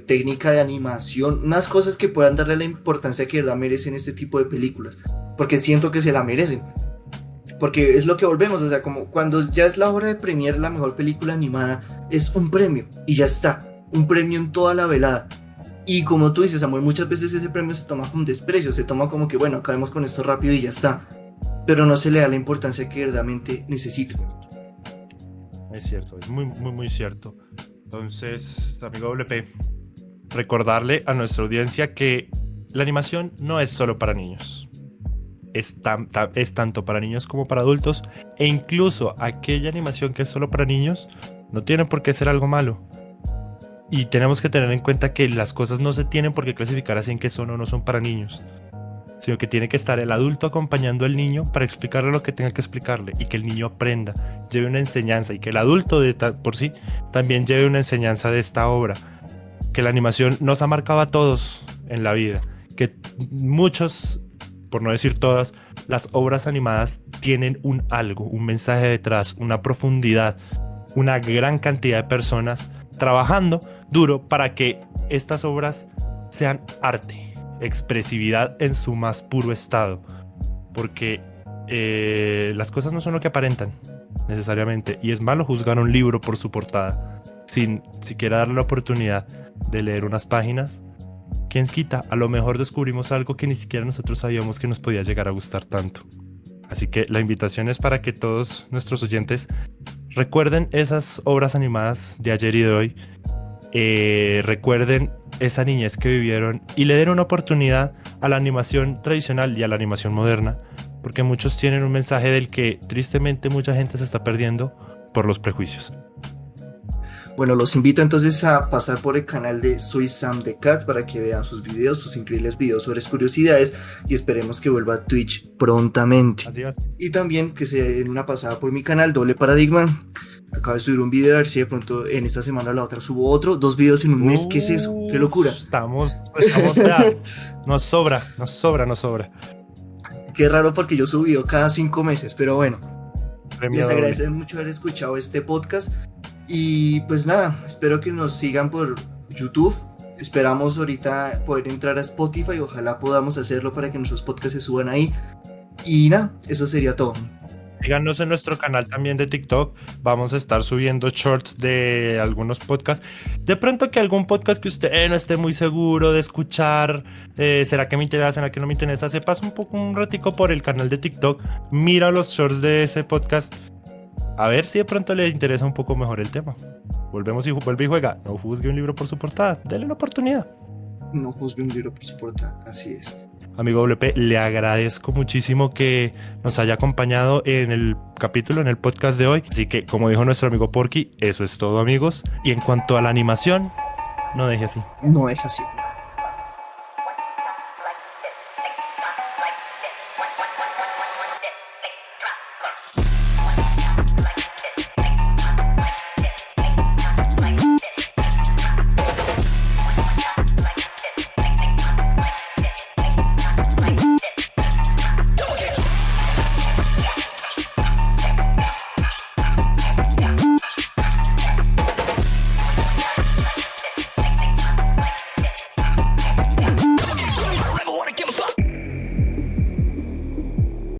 técnica de animación, más cosas que puedan darle la importancia que de verdad merecen este tipo de películas, porque siento que se la merecen, porque es lo que volvemos, o sea, como cuando ya es la hora de premiar la mejor película animada, es un premio y ya está, un premio en toda la velada. Y como tú dices, Samuel, muchas veces ese premio se toma con desprecio, se toma como que bueno, acabemos con esto rápido y ya está, pero no se le da la importancia que verdaderamente necesita. Es cierto, es muy, muy, muy cierto. Entonces, amigo WP, recordarle a nuestra audiencia que la animación no es solo para niños. Es tanto para niños como para adultos, e incluso aquella animación que es solo para niños no tiene por qué ser algo malo. Y tenemos que tener en cuenta que las cosas no se tienen por qué clasificar así en que son o no son para niños, sino que tiene que estar el adulto acompañando al niño para explicarle lo que tenga que explicarle y que el niño aprenda, lleve una enseñanza, y que el adulto por sí también lleve una enseñanza de esta obra. Que la animación nos ha marcado a todos en la vida, que muchos, por no decir todas, las obras animadas tienen un mensaje detrás, una profundidad, una gran cantidad de personas trabajando duro para que estas obras sean arte, expresividad en su más puro estado, porque las cosas no son lo que aparentan necesariamente, y es malo juzgar un libro por su portada sin siquiera darle la oportunidad de leer unas páginas. ¿Quién quita? A lo mejor descubrimos algo que ni siquiera nosotros sabíamos que nos podía llegar a gustar tanto. Así que la invitación es para que todos nuestros oyentes recuerden esas obras animadas de ayer y de hoy, recuerden esa niñez que vivieron y le den una oportunidad a la animación tradicional y a la animación moderna, porque muchos tienen un mensaje del que tristemente mucha gente se está perdiendo por los prejuicios. Bueno, los invito entonces a pasar por el canal de Soy Sam the Cat para que vean sus videos, sus increíbles videos sobre curiosidades, y esperemos que vuelva a Twitch prontamente. Así es. Y también que se den una pasada por mi canal Doble Paradigma, Acabo de subir un video, a ver si de pronto en esta semana o la otra subo otro. 2 videos en un mes, ¿qué es eso? ¡Qué locura! Estamos ya. Nos sobra. Qué raro porque yo subo video cada 5 meses, pero bueno. Premio Les doble. agradezco mucho haber escuchado este podcast. Y pues nada, espero que nos sigan por YouTube. Esperamos ahorita poder entrar a Spotify. Ojalá podamos hacerlo para que nuestros podcasts se suban ahí. Y nada, eso sería todo. Síganos en nuestro canal también de TikTok. Vamos a estar subiendo shorts de algunos podcasts. De pronto que algún podcast que usted no esté muy seguro de escuchar, ¿será que me interesa? ¿Será que no me interesa? Se pasa un ratico por el canal de TikTok, mira los shorts de ese podcast, a ver si de pronto le interesa un poco mejor el tema. Vuelve y juega. No juzgue un libro por su portada. Dele una oportunidad. No juzgue un libro por su portada, así es. Amigo WP, le agradezco muchísimo que nos haya acompañado en el capítulo, en el podcast de hoy. Así que, como dijo nuestro amigo Porky, eso es todo, amigos. Y en cuanto a la animación, no deje así. No deja así.